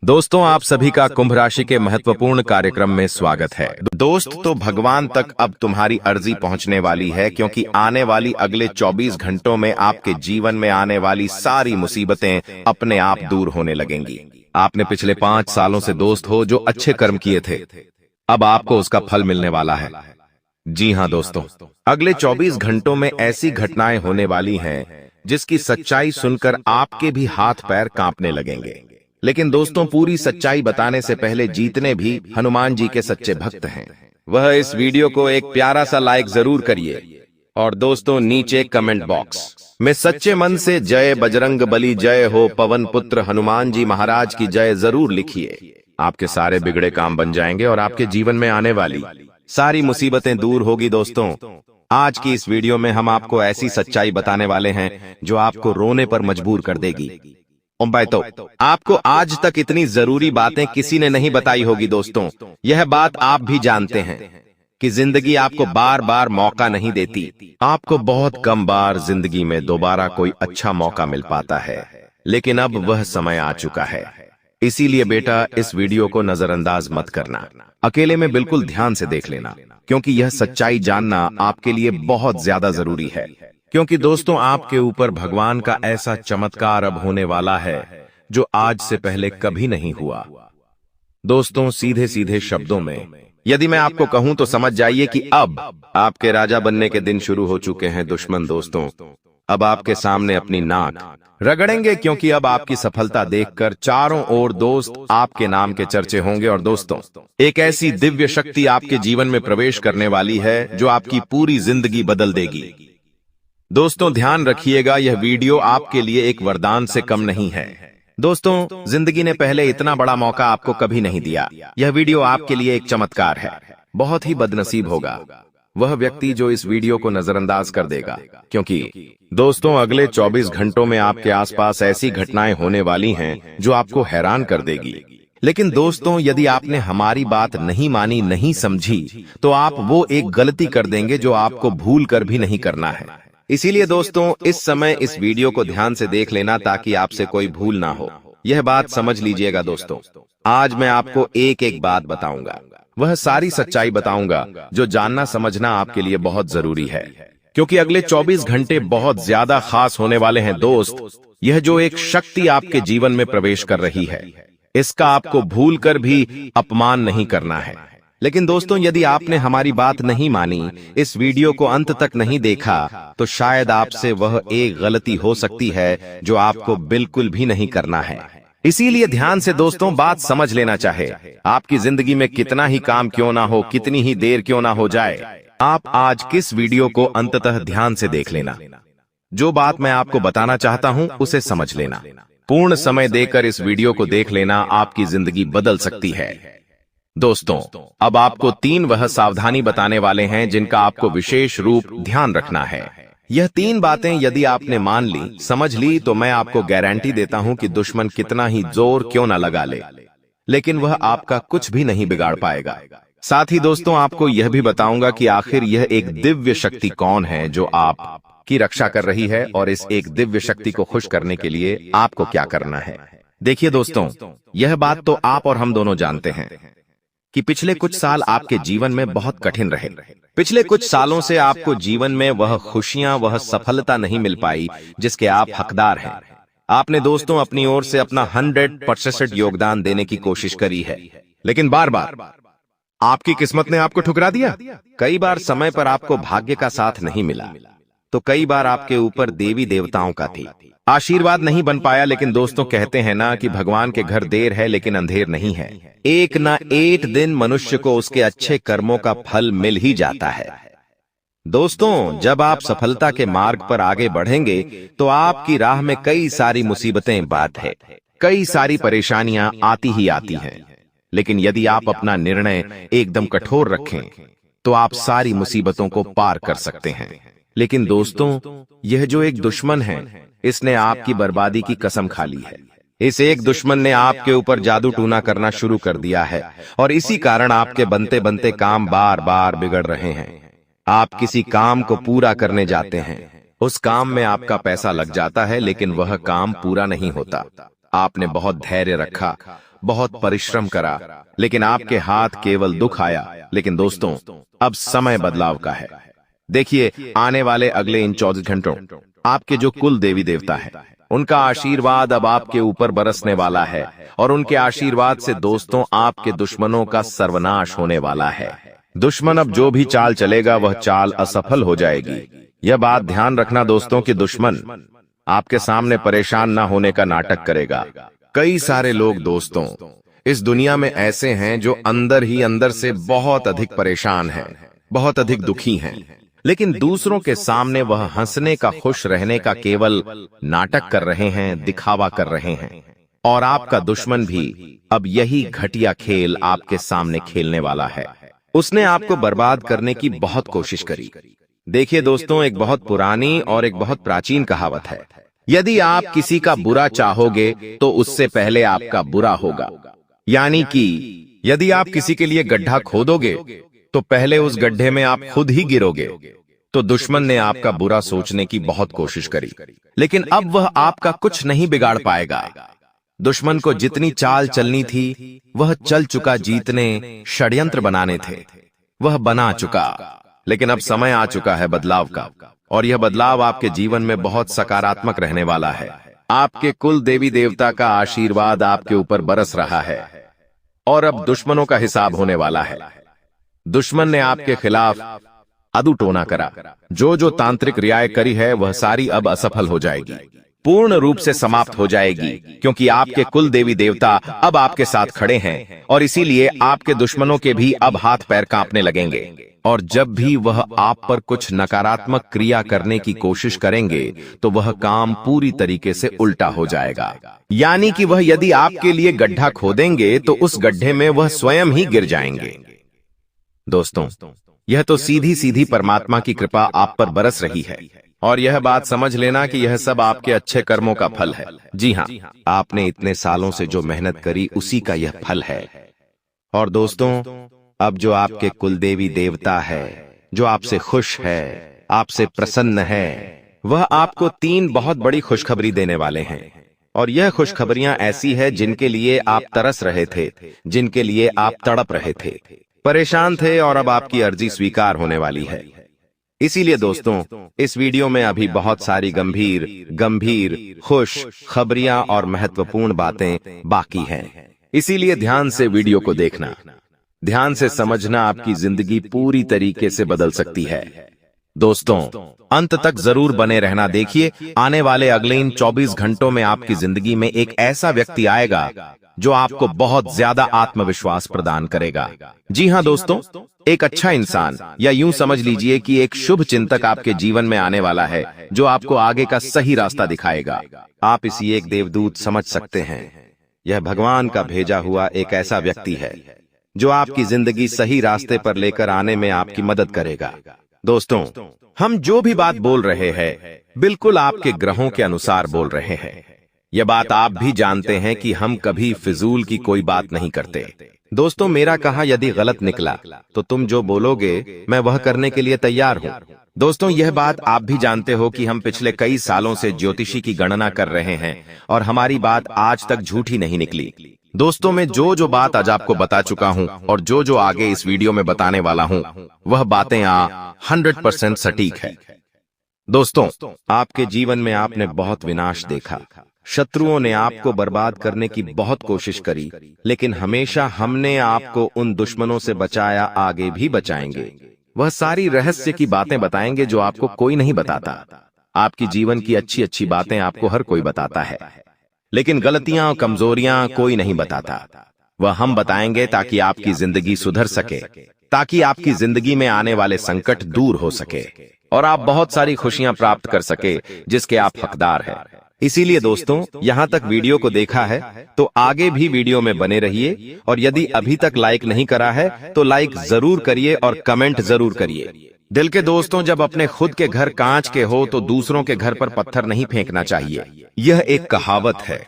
दोस्तों, आप सभी का कुंभ राशि के महत्वपूर्ण कार्यक्रम में स्वागत है। दोस्त, तो भगवान तक अब तुम्हारी अर्जी पहुंचने वाली है, क्योंकि आने वाली अगले 24 घंटों में आपके जीवन में आने वाली सारी मुसीबतें अपने आप दूर होने लगेंगी। आपने पिछले 5 सालों से दोस्त हो जो अच्छे कर्म किए थे, अब आपको उसका फल मिलने वाला है। जी हाँ दोस्तों, अगले 24 घंटों में ऐसी घटनाएं होने वाली हैं जिसकी सच्चाई सुनकर आपके भी हाथ पैर कांपने लगेंगे। लेकिन दोस्तों, पूरी सच्चाई बताने से पहले जितने भी हनुमान जी के सच्चे भक्त हैं, वह इस वीडियो को एक प्यारा सा लाइक जरूर करिए। और दोस्तों, नीचे कमेंट बॉक्स में सच्चे मन से जय बजरंग बली, जय हो पवन पुत्र हनुमान जी महाराज की जय जरूर लिखिए। आपके सारे बिगड़े काम बन जाएंगे और आपके जीवन में आने वाली सारी मुसीबतें दूर होगी। दोस्तों, आज की इस वीडियो में हम आपको ऐसी सच्चाई बताने वाले हैं जो आपको रोने पर मजबूर कर देगी। तो आपको आज तक इतनी जरूरी बातें किसी ने नहीं बताई होगी। दोस्तों, यह बात आप भी जानते हैं कि जिंदगी आपको बार बार मौका नहीं देती। आपको बहुत कम बार जिंदगी में दोबारा कोई अच्छा मौका मिल पाता है, लेकिन अब वह समय आ चुका है। इसीलिए बेटा, इस वीडियो को नजरअंदाज मत करना, अकेले में बिल्कुल ध्यान से देख लेना, क्योंकि यह सच्चाई जानना आपके लिए बहुत ज्यादा जरूरी है। क्योंकि दोस्तों, आपके ऊपर भगवान का ऐसा चमत्कार अब होने वाला है जो आज से पहले कभी नहीं हुआ। दोस्तों, सीधे सीधे शब्दों में यदि मैं आपको कहूं तो समझ जाइए कि अब आपके राजा बनने के दिन शुरू हो चुके हैं। दुश्मन दोस्तों अब आपके सामने अपनी नाक रगड़ेंगे, क्योंकि अब आपकी सफलता देखकर चारों ओर दोस्त आपके नाम के चर्चे होंगे। और दोस्तों, एक ऐसी दिव्य शक्ति आपके जीवन में प्रवेश करने वाली है जो आपकी पूरी जिंदगी बदल देगी। दोस्तों, ध्यान रखिएगा, यह वीडियो आपके लिए एक वरदान से कम नहीं है। दोस्तों, जिंदगी ने पहले इतना बड़ा मौका आपको कभी नहीं दिया। यह वीडियो आपके लिए एक चमत्कार है। बहुत ही बदनसीब होगा वह व्यक्ति जो इस वीडियो को नजरअंदाज कर देगा, क्योंकि दोस्तों, अगले 24 घंटों में आपके आसपास ऐसी घटनाएं होने वाली हैं जो आपको हैरान कर देगी। लेकिन दोस्तों, यदि आपने हमारी बात नहीं मानी, नहीं समझी, तो आप वो एक गलती कर देंगे जो आपको भूल कर भी नहीं करना है। इसीलिए दोस्तों, इस समय इस वीडियो को ध्यान से देख लेना ताकि आपसे कोई भूल ना हो। यह बात समझ लीजिएगा दोस्तों, आज मैं आपको एक एक बात बताऊंगा, वह सारी सच्चाई बताऊंगा जो जानना समझना आपके लिए बहुत जरूरी है, क्योंकि अगले 24 घंटे बहुत ज्यादा खास होने वाले हैं। दोस्त, यह जो एक शक्ति आपके जीवन में प्रवेश कर रही है, इसका आपको भूल कर भी अपमान नहीं करना है। लेकिन दोस्तों, यदि आपने हमारी बात नहीं मानी, इस वीडियो को अंत तक नहीं देखा, तो शायद आपसे वह एक गलती हो सकती है जो आपको बिल्कुल भी नहीं करना है। इसीलिए ध्यान से दोस्तों बात समझ लेना। चाहे आपकी जिंदगी में कितना ही काम क्यों ना हो, कितनी ही देर क्यों ना हो जाए, आप आज किस वीडियो को अंततः ध्यान से देख लेना। जो बात मैं आपको बताना चाहता हूं उसे समझ लेना। पूर्ण समय देकर इस वीडियो को देख लेना, आपकी जिंदगी बदल सकती है। दोस्तों, अब आपको 3 वह सावधानी बताने वाले हैं जिनका आपको विशेष रूप ध्यान रखना है। यह 3 बातें यदि आपने मान ली, समझ ली, तो मैं आपको गारंटी देता हूं कि दुश्मन कितना ही जोर क्यों ना लगा ले, लेकिन वह आपका कुछ भी नहीं बिगाड़ पाएगा। साथ ही दोस्तों, आपको यह भी बताऊंगा कि आखिर यह एक दिव्य शक्ति कौन है जो आपकी रक्षा कर रही है, और इस एक दिव्य शक्ति को खुश करने के लिए आपको क्या करना है। देखिए दोस्तों, यह बात तो आप और हम दोनों जानते हैं कि पिछले कुछ साल आपके जीवन में बहुत कठिन रहे। पिछले कुछ सालों से आपको जीवन में वह खुशियां, वह सफलता नहीं मिल पाई जिसके आप हकदार हैं। आपने दोस्तों अपनी ओर से अपना 100% योगदान देने की कोशिश करी है, लेकिन बार बार आपकी किस्मत ने आपको ठुकरा दिया। कई बार समय पर आपको भाग्य का साथ नहीं मिला, तो कई बार आपके ऊपर देवी देवताओं का थी आशीर्वाद नहीं बन पाया। लेकिन दोस्तों, कहते हैं ना कि भगवान के घर देर है लेकिन अंधेर नहीं है। एक ना एक दिन मनुष्य को उसके अच्छे कर्मों का फल मिल ही जाता है। दोस्तों, जब आप सफलता के मार्ग पर आगे बढ़ेंगे तो आपकी राह में कई सारी मुसीबतें बात है, कई सारी परेशानियां आती ही आती हैं। लेकिन यदि आप अपना निर्णय एकदम कठोर रखें तो आप सारी मुसीबतों को पार कर सकते हैं। लेकिन दोस्तों, यह जो एक दुश्मन है, इसने आपकी बर्बादी की कसम खा ली है। इस एक दुश्मन ने आपके ऊपर जादू टूना करना शुरू कर दिया है, और इसी कारण आपके बनते बनते काम बार बार बिगड़ रहे हैं। आप किसी काम को पूरा करने जाते हैं, उस काम में आपका पैसा लग जाता है, लेकिन वह काम पूरा नहीं होता। आपने बहुत धैर्य रखा, बहुत परिश्रम करा, लेकिन आपके हाथ केवल दुख आया। लेकिन दोस्तों, अब समय बदलाव का है। देखिए, आने वाले अगले इन 24 घंटों आपके जो कुल देवी देवता है, उनका आशीर्वाद अब आपके ऊपर बरसने वाला है, और उनके आशीर्वाद से दोस्तों आपके दुश्मनों का सर्वनाश होने वाला है। दुश्मन अब जो भी चाल चलेगा वह चाल असफल हो जाएगी। यह बात ध्यान रखना दोस्तों कि दुश्मन आपके सामने परेशान ना होने का नाटक करेगा। कई सारे लोग दोस्तों इस दुनिया में ऐसे हैं जो अंदर ही अंदर से बहुत अधिक परेशान हैं, बहुत अधिक दुखी हैं, लेकिन दूसरों के सामने वह हंसने का, खुश रहने का केवल नाटक कर रहे हैं, दिखावा कर रहे हैं। और आपका दुश्मन भी अब यही घटिया खेल आपके सामने खेलने वाला है। उसने आपको बर्बाद करने की बहुत कोशिश करी। देखिए दोस्तों, एक बहुत पुरानी और एक बहुत प्राचीन कहावत है, यदि आप किसी का बुरा चाहोगे तो उससे पहले आपका बुरा होगा। यानी कि यदि आप किसी के लिए गड्ढा खोदोगे तो पहले उस गड्ढे में आप खुद ही गिरोगे। तो दुश्मन ने आपका बुरा सोचने की बहुत कोशिश करी, लेकिन अब वह आपका कुछ नहीं बिगाड़ पाएगा। दुश्मन को जितनी चाल चलनी थी वह चल चुका, जीतने षड्यंत्र बनाने थे वह बना चुका। लेकिन अब समय आ चुका है बदलाव का, और यह बदलाव आपके जीवन में बहुत सकारात्मक रहने वाला है। आपके कुल देवी देवता का आशीर्वाद आपके ऊपर बरस रहा है, और अब दुश्मनों का हिसाब होने वाला है। दुश्मन ने आपके खिलाफ अदुटोना करा, जो तांत्रिक रियाय करी है वह सारी अब असफल हो जाएगी, पूर्ण रूप से समाप्त हो जाएगी, क्योंकि आपके कुल देवी देवता अब आपके साथ खड़े हैं, और इसीलिए आपके दुश्मनों के भी अब हाथ पैर कांपने लगेंगे। और जब भी वह आप पर कुछ नकारात्मक क्रिया करने की कोशिश करेंगे तो वह काम पूरी तरीके से उल्टा हो जाएगा। यानी कि वह यदि आपके लिए गड्ढा खोदेंगे तो उस गड्ढे में वह स्वयं ही गिर जाएंगे। दोस्तों, यह तो सीधी सीधी परमात्मा की कृपा आप पर बरस रही है, और यह बात समझ लेना कि यह सब आपके अच्छे कर्मों का फल है। जी हाँ, आपने इतने सालों से जो मेहनत करी उसी का यह फल है। और दोस्तों, अब जो आपके कुलदेवी देवता है, जो आपसे खुश है, आपसे प्रसन्न है, वह आपको 3 बहुत बड़ी खुशखबरी देने वाले हैं। और यह खुशखबरियां ऐसी है जिनके लिए आप तरस रहे थे, जिनके लिए आप तड़प रहे थे, परेशान थे, और अब आपकी अर्जी स्वीकार होने वाली है। इसीलिए दोस्तों, इस वीडियो में अभी बहुत सारी गंभीर खुश खबरियां और महत्वपूर्ण बातें बाकी हैं। इसीलिए ध्यान से वीडियो को देखना, ध्यान से समझना, आपकी जिंदगी पूरी तरीके से बदल सकती है। दोस्तों, अंत तक जरूर बने रहना। देखिए, आने वाले अगले इन 24 घंटों में आपकी जिंदगी में एक ऐसा व्यक्ति आएगा जो आपको बहुत ज्यादा आत्मविश्वास प्रदान करेगा। जी हाँ दोस्तों, एक अच्छा इंसान, या यूं समझ लीजिए कि एक शुभ चिंतक आपके जीवन में आने वाला है, जो आपको आगे का सही रास्ता दिखाएगा। आप इसी एक देवदूत समझ सकते हैं। यह भगवान का भेजा हुआ एक ऐसा व्यक्ति है जो आपकी जिंदगी सही रास्ते पर लेकर आने में आपकी मदद करेगा। दोस्तों, हम जो भी बात बोल रहे हैं बिल्कुल आपके ग्रहों के अनुसार बोल रहे हैं। यह बात आप भी जानते हैं कि हम कभी फिजूल की कोई बात नहीं करते। दोस्तों, मेरा कहा यदि गलत निकला तो तुम जो बोलोगे मैं वह करने के लिए तैयार हूँ। दोस्तों, यह बात आप भी जानते हो कि हम पिछले कई सालों से ज्योतिषी की गणना कर रहे हैं, और हमारी बात आज तक झूठी नहीं निकली। दोस्तों, मैं जो बात आज आपको बता चुका हूं, और जो आगे इस वीडियो में बताने वाला हूं, वह बातें 100% सटीक है। दोस्तों, आपके जीवन में आपने बहुत विनाश देखा, शत्रुओं ने आपको बर्बाद करने की बहुत कोशिश करी, लेकिन हमेशा हमने आपको उन दुश्मनों से बचाया, आगे भी बचाएंगे। वह सारी रहस्य की बातें बताएंगे जो आपको कोई नहीं बताता। आपकी जीवन की अच्छी अच्छी बातें आपको हर कोई बताता है, लेकिन गलतियां और कमजोरियां कोई नहीं बताता। वह हम बताएंगे ताकि आपकी जिंदगी सुधर सके, ताकि आपकी जिंदगी में आने वाले संकट दूर हो सके, और आप बहुत सारी खुशियां प्राप्त कर सके जिसके आप हकदार हैं। इसीलिए दोस्तों, यहां तक वीडियो को देखा है तो आगे भी वीडियो में बने रहिए, और यदि अभी तक लाइक नहीं करा है तो लाइक जरूर करिए और कमेंट जरूर करिए। दिल के दोस्तों, जब अपने खुद के घर कांच के हो तो दूसरों के घर पर पत्थर नहीं फेंकना चाहिए। यह एक कहावत है,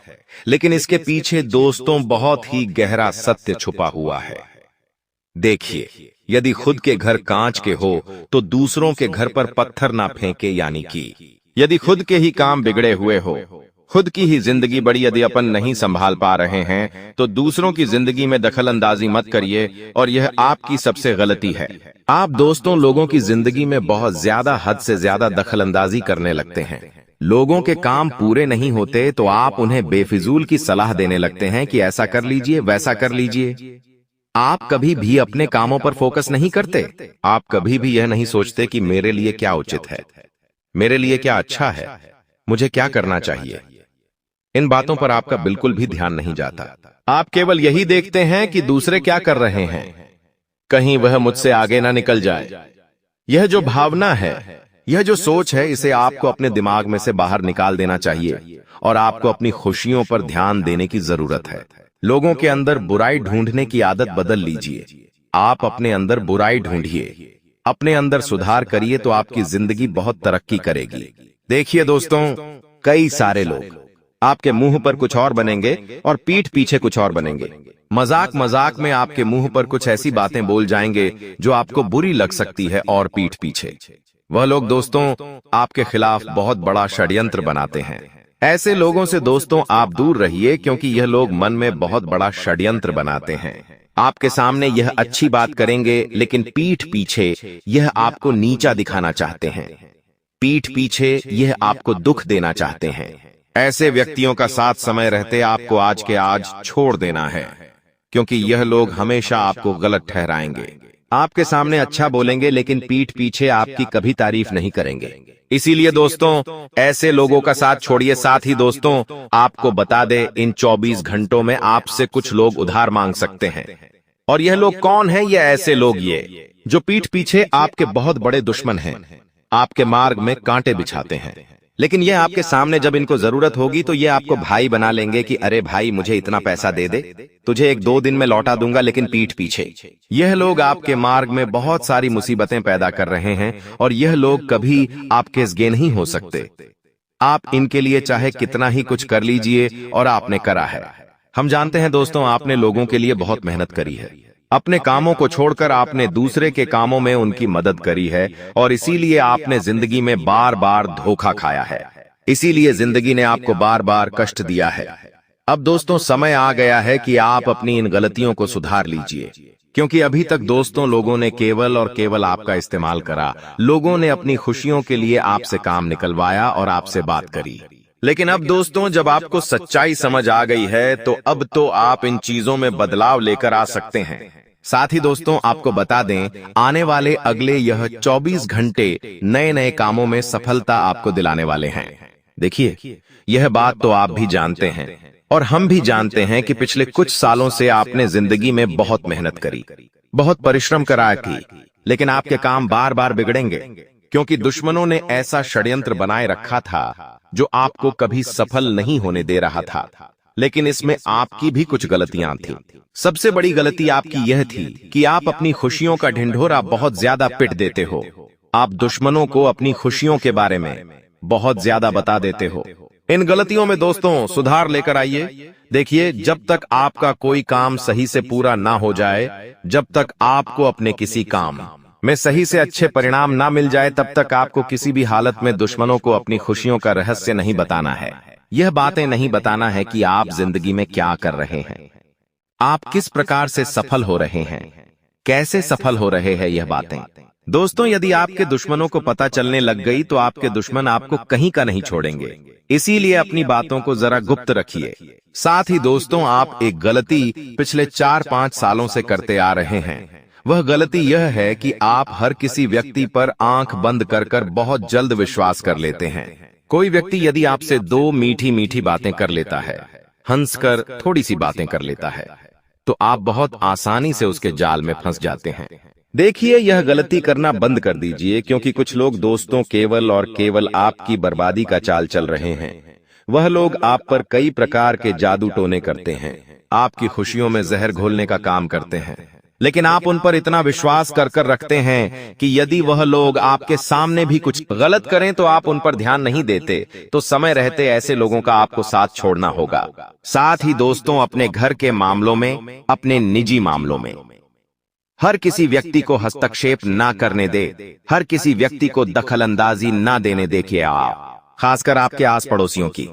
लेकिन इसके पीछे दोस्तों बहुत ही गहरा सत्य छुपा हुआ है। देखिए, यदि खुद के घर कांच के हो तो दूसरों के घर पर पत्थर ना फेंके, यानी कि यदि खुद के ही काम बिगड़े हुए हो, खुद की ही जिंदगी बड़ी यदि अपन नहीं संभाल पा रहे हैं तो दूसरों की जिंदगी में दखल अंदाजी मत करिए, और यह आपकी सबसे गलती है। आप दोस्तों लोगों की जिंदगी में बहुत ज्यादा हद से ज्यादा दखल अंदाजी करने लगते हैं। लोगों के काम पूरे नहीं होते तो आप उन्हें बेफिजूल की सलाह देने लगते हैं कि ऐसा कर लीजिए, वैसा कर लीजिए। आप कभी भी अपने कामों पर फोकस नहीं करते। आप कभी भी यह नहीं सोचते कि मेरे लिए क्या उचित है, मेरे लिए क्या अच्छा है, मुझे क्या करना चाहिए। इन बातों पर आपका बिल्कुल भी ध्यान नहीं जाता। आप केवल यही देखते हैं कि दूसरे क्या कर रहे हैं, कहीं वह मुझसे आगे ना निकल जाए। यह जो भावना है, यह जो सोच है, इसे आपको अपने दिमाग में से बाहर निकाल देना चाहिए और आपको अपनी खुशियों पर ध्यान देने की जरूरत है। लोगों के अंदर बुराई ढूंढने की आदत बदल लीजिए। आप अपने अंदर बुराई ढूंढिए, अपने अंदर सुधार करिए तो आपकी जिंदगी बहुत तरक्की करेगी। देखिए दोस्तों, कई सारे लोग आपके मुंह पर कुछ और बनेंगे और पीठ पीछे कुछ और बनेंगे। मजाक मजाक में आपके मुंह पर कुछ ऐसी बातें बोल जाएंगे जो आपको बुरी लग सकती है, और पीठ पीछे वह लोग दोस्तों आपके खिलाफ बहुत बड़ा षड्यंत्र बनाते हैं। ऐसे लोगों से दोस्तों आप दूर रहिए, क्योंकि यह लोग मन में बहुत बड़ा षड्यंत्र बनाते हैं। आपके सामने यह अच्छी बात करेंगे, लेकिन पीठ पीछे यह आपको नीचा दिखाना चाहते हैं। पीठ पीछे यह आपको दुख देना चाहते हैं। ऐसे व्यक्तियों का साथ समय रहते आपको आज के आज छोड़ देना है, क्योंकि यह लोग हमेशा आपको गलत ठहराएंगे। आपके सामने अच्छा बोलेंगे, लेकिन पीठ पीछे आपकी कभी तारीफ नहीं करेंगे। इसीलिए दोस्तों ऐसे लोगों का साथ छोड़िए। साथ ही दोस्तों आपको बता दे, इन 24 घंटों में आपसे कुछ लोग उधार मांग सकते हैं। और यह लोग कौन है? ये ऐसे लोग ये जो पीठ पीछे आपके बहुत बड़े दुश्मन हैं, आपके मार्ग में कांटे बिछाते हैं, लेकिन यह आपके सामने जब इनको जरूरत होगी तो ये आपको भाई बना लेंगे कि अरे भाई मुझे इतना पैसा दे दे, तुझे 1-2 दिन में लौटा दूंगा। लेकिन पीठ पीछे यह लोग आपके मार्ग में बहुत सारी मुसीबतें पैदा कर रहे हैं, और यह लोग कभी आपके सगे नहीं हो सकते। आप इनके लिए चाहे कितना ही कुछ कर लीजिए, और आपने करा है। हम जानते हैं दोस्तों, आपने लोगों के लिए बहुत मेहनत करी है। अपने कामों को छोड़कर आपने दूसरे के कामों में उनकी मदद करी है, और इसीलिए आपने जिंदगी में बार बार धोखा खाया है। इसीलिए जिंदगी ने आपको बार बार कष्ट दिया है। अब दोस्तों समय आ गया है कि आप अपनी इन गलतियों को सुधार लीजिए, क्योंकि अभी तक दोस्तों लोगों ने केवल और केवल आपका इस्तेमाल करा। लोगों ने अपनी खुशियों के लिए आपसे काम निकलवाया और आपसे बात करी। लेकिन अब दोस्तों जब आपको सच्चाई समझ आ गई है, तो अब तो आप इन चीजों में बदलाव लेकर आ सकते हैं। साथ ही दोस्तों आपको बता दें, आने वाले अगले यह 24 घंटे नए नए कामों में सफलता आपको दिलाने वाले हैं। देखिए, यह बात तो आप भी जानते हैं और हम भी जानते हैं कि पिछले कुछ सालों से आपने जिंदगी में बहुत मेहनत करी, बहुत परिश्रम करा की, लेकिन आपके काम बार बार बिगड़ेंगे, क्योंकि दुश्मनों ने ऐसा षड्यंत्र बनाए रखा था जो आपको कभी सफल नहीं होने दे रहा था। लेकिन इसमें आपकी भी कुछ गलतियां थीं। सबसे बड़ी गलती आपकी यह थी कि आप अपनी खुशियों का ढिंढोरा बहुत ज्यादा पिट देते हो। आप दुश्मनों को अपनी खुशियों के बारे में बहुत ज्यादा बता देते हो। इन गलतियों में दोस्तों सुधार लेकर आइए। देखिए, जब तक आपका कोई काम सही से पूरा ना हो जाए, जब तक आपको अपने किसी काम में सही से अच्छे परिणाम ना मिल जाए, तब तक आपको किसी भी हालत में दुश्मनों को अपनी खुशियों का रहस्य नहीं बताना है। यह बातें नहीं बताना है कि आप जिंदगी में क्या कर रहे हैं, आप किस प्रकार से सफल हो रहे हैं, कैसे सफल हो रहे हैं। यह बातें दोस्तों यदि आपके दुश्मनों को पता चलने लग गई तो आपके दुश्मन आपको कहीं का नहीं छोड़ेंगे। इसीलिए अपनी बातों को जरा गुप्त रखिए। साथ ही दोस्तों आप एक गलती पिछले 4-5 सालों से करते आ रहे हैं। वह गलती यह है कि आप हर किसी व्यक्ति पर आंख बंद कर बहुत जल्द विश्वास कर लेते हैं। कोई व्यक्ति यदि आपसे 2 मीठी मीठी बातें कर लेता है, हंसकर थोड़ी सी बातें कर लेता है, तो आप बहुत आसानी से उसके जाल में फंस जाते हैं। देखिए, यह गलती करना बंद कर दीजिए, क्योंकि कुछ लोग दोस्तों केवल और केवल आपकी बर्बादी का चाल चल रहे हैं। वह लोग आप पर कई प्रकार के जादू टोने करते हैं, आपकी खुशियों में जहर घोलने का काम करते हैं, लेकिन आप उन पर इतना विश्वास कर रखते हैं कि यदि वह लोग आपके सामने भी कुछ गलत करें तो आप उन पर ध्यान नहीं देते। तो समय रहते ऐसे लोगों का आपको साथ छोड़ना होगा। साथ ही दोस्तों अपने घर के मामलों में, अपने निजी मामलों में हर किसी व्यक्ति को हस्तक्षेप ना करने दे, हर किसी व्यक्ति को दखल अंदाजी ना देने दे। कि आप खासकर आपके आस पड़ोसियों की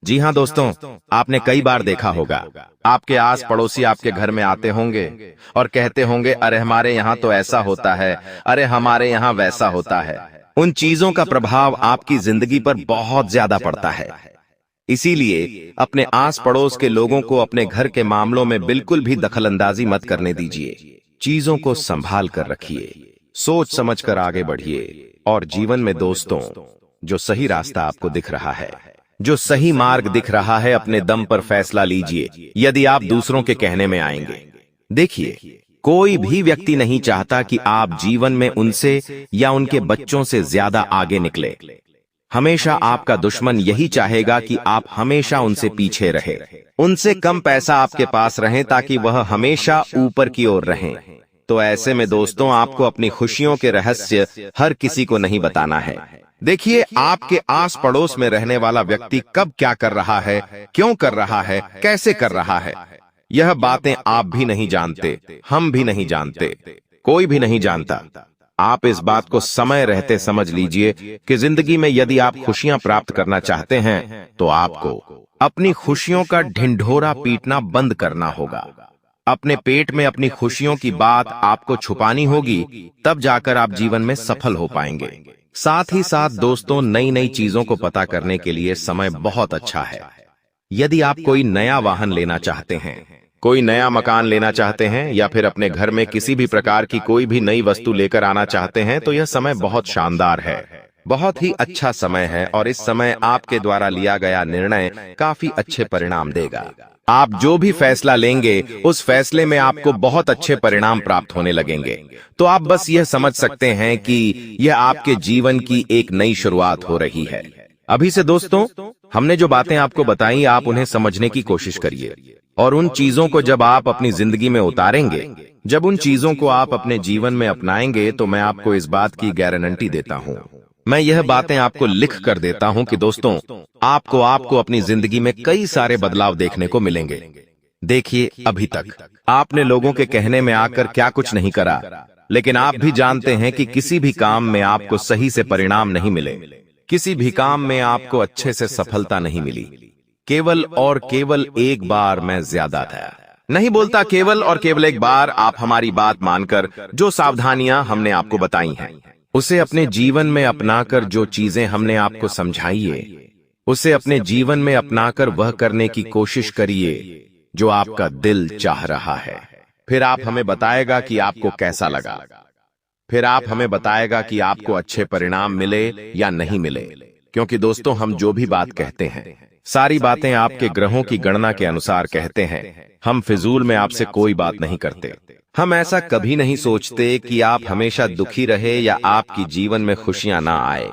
जी हाँ दोस्तों, आपने कई बार देखा होगा, आपके आस पड़ोसी आपके घर में आते होंगे और कहते होंगे, अरे हमारे यहाँ तो ऐसा होता है, अरे हमारे यहाँ वैसा होता है। उन चीजों का प्रभाव आपकी जिंदगी पर बहुत ज्यादा पड़ता है। इसीलिए अपने आस पड़ोस के लोगों को अपने घर के मामलों में बिल्कुल भी दखलंदाजी मत करने दीजिए। चीजों को संभाल कर रखिए, सोच समझ कर आगे बढ़िए और जीवन में दोस्तों, जो सही रास्ता आपको दिख रहा है, जो सही मार्ग दिख रहा है, अपने दम पर फैसला लीजिए। यदि आप दूसरों के कहने में आएंगे, देखिए, कोई भी व्यक्ति नहीं चाहता कि आप जीवन में उनसे या उनके बच्चों से ज्यादा आगे निकले। हमेशा आपका दुश्मन यही चाहेगा कि आप हमेशा उनसे पीछे रहे, उनसे कम पैसा आपके पास रहे ताकि वह हमेशा ऊपर की ओर रहें। तो ऐसे में दोस्तों, आपको अपनी खुशियों के रहस्य हर किसी को नहीं बताना है। देखिए, आपके आस पड़ोस में रहने वाला व्यक्ति कब क्या कर रहा है, क्यों कर रहा है, कैसे कर रहा है, यह बातें आप भी नहीं जानते, हम भी नहीं जानते, कोई भी नहीं जानता। आप इस बात को समय रहते समझ लीजिए कि जिंदगी में यदि आप खुशियां प्राप्त करना चाहते हैं तो आपको अपनी खुशियों का ढिंढोरा पीटना बंद करना होगा। अपने पेट में अपनी खुशियों की बात आपको छुपानी होगी, तब जाकर आप जीवन में सफल हो पाएंगे। साथ ही साथ दोस्तों, नई नई चीजों को पता करने के लिए समय बहुत अच्छा है। यदि आप कोई नया वाहन लेना चाहते हैं, कोई नया मकान लेना चाहते हैं या फिर अपने घर में किसी भी प्रकार की कोई भी नई वस्तु लेकर आना चाहते हैं, तो यह समय बहुत शानदार है, बहुत ही अच्छा समय है और इस समय आपके द्वारा लिया गया निर्णय काफी अच्छे परिणाम देगा। आप जो भी फैसला लेंगे, उस फैसले में आपको बहुत अच्छे परिणाम प्राप्त होने लगेंगे। तो आप बस यह समझ सकते हैं कि यह आपके जीवन की एक नई शुरुआत हो रही है। अभी से दोस्तों, हमने जो बातें आपको बताई, आप उन्हें समझने की कोशिश करिए और उन चीजों को जब आप अपनी जिंदगी में उतारेंगे, जब उन चीजों को आप अपने जीवन में अपनाएंगे, तो मैं आपको इस बात की गारंटी देता हूं, मैं यह बातें आपको लिख कर देता हूं कि दोस्तों, आपको अपनी जिंदगी में कई सारे बदलाव देखने को मिलेंगे। देखिए, अभी तक आपने लोगों के कहने में आकर क्या कुछ नहीं करा, लेकिन आप भी जानते हैं कि किसी भी काम में आपको सही से परिणाम नहीं मिले, किसी भी काम में आपको अच्छे से सफलता नहीं मिली। केवल और केवल एक बार मैं ज्यादा था, नहीं बोलता, केवल और केवल एक बार आप हमारी बात मानकर जो सावधानियां हमने आपको बताई हैं, उसे अपने जीवन में अपनाकर, जो चीजें हमने आपको समझाई है, उसे अपने जीवन में अपनाकर वह करने की कोशिश करिए जो आपका दिल चाह रहा है। फिर आप हमें बताएगा कि आपको कैसा लगा, फिर आप हमें बताएगा कि आपको अच्छे परिणाम मिले या नहीं मिले। क्योंकि दोस्तों, हम जो भी बात कहते हैं, सारी बातें आपके ग्रहों की गणना के अनुसार कहते हैं। हम फिजूल में आपसे कोई बात नहीं करते। हम ऐसा कभी नहीं सोचते कि आप हमेशा दुखी रहे या आपकी जीवन में खुशियां ना आए।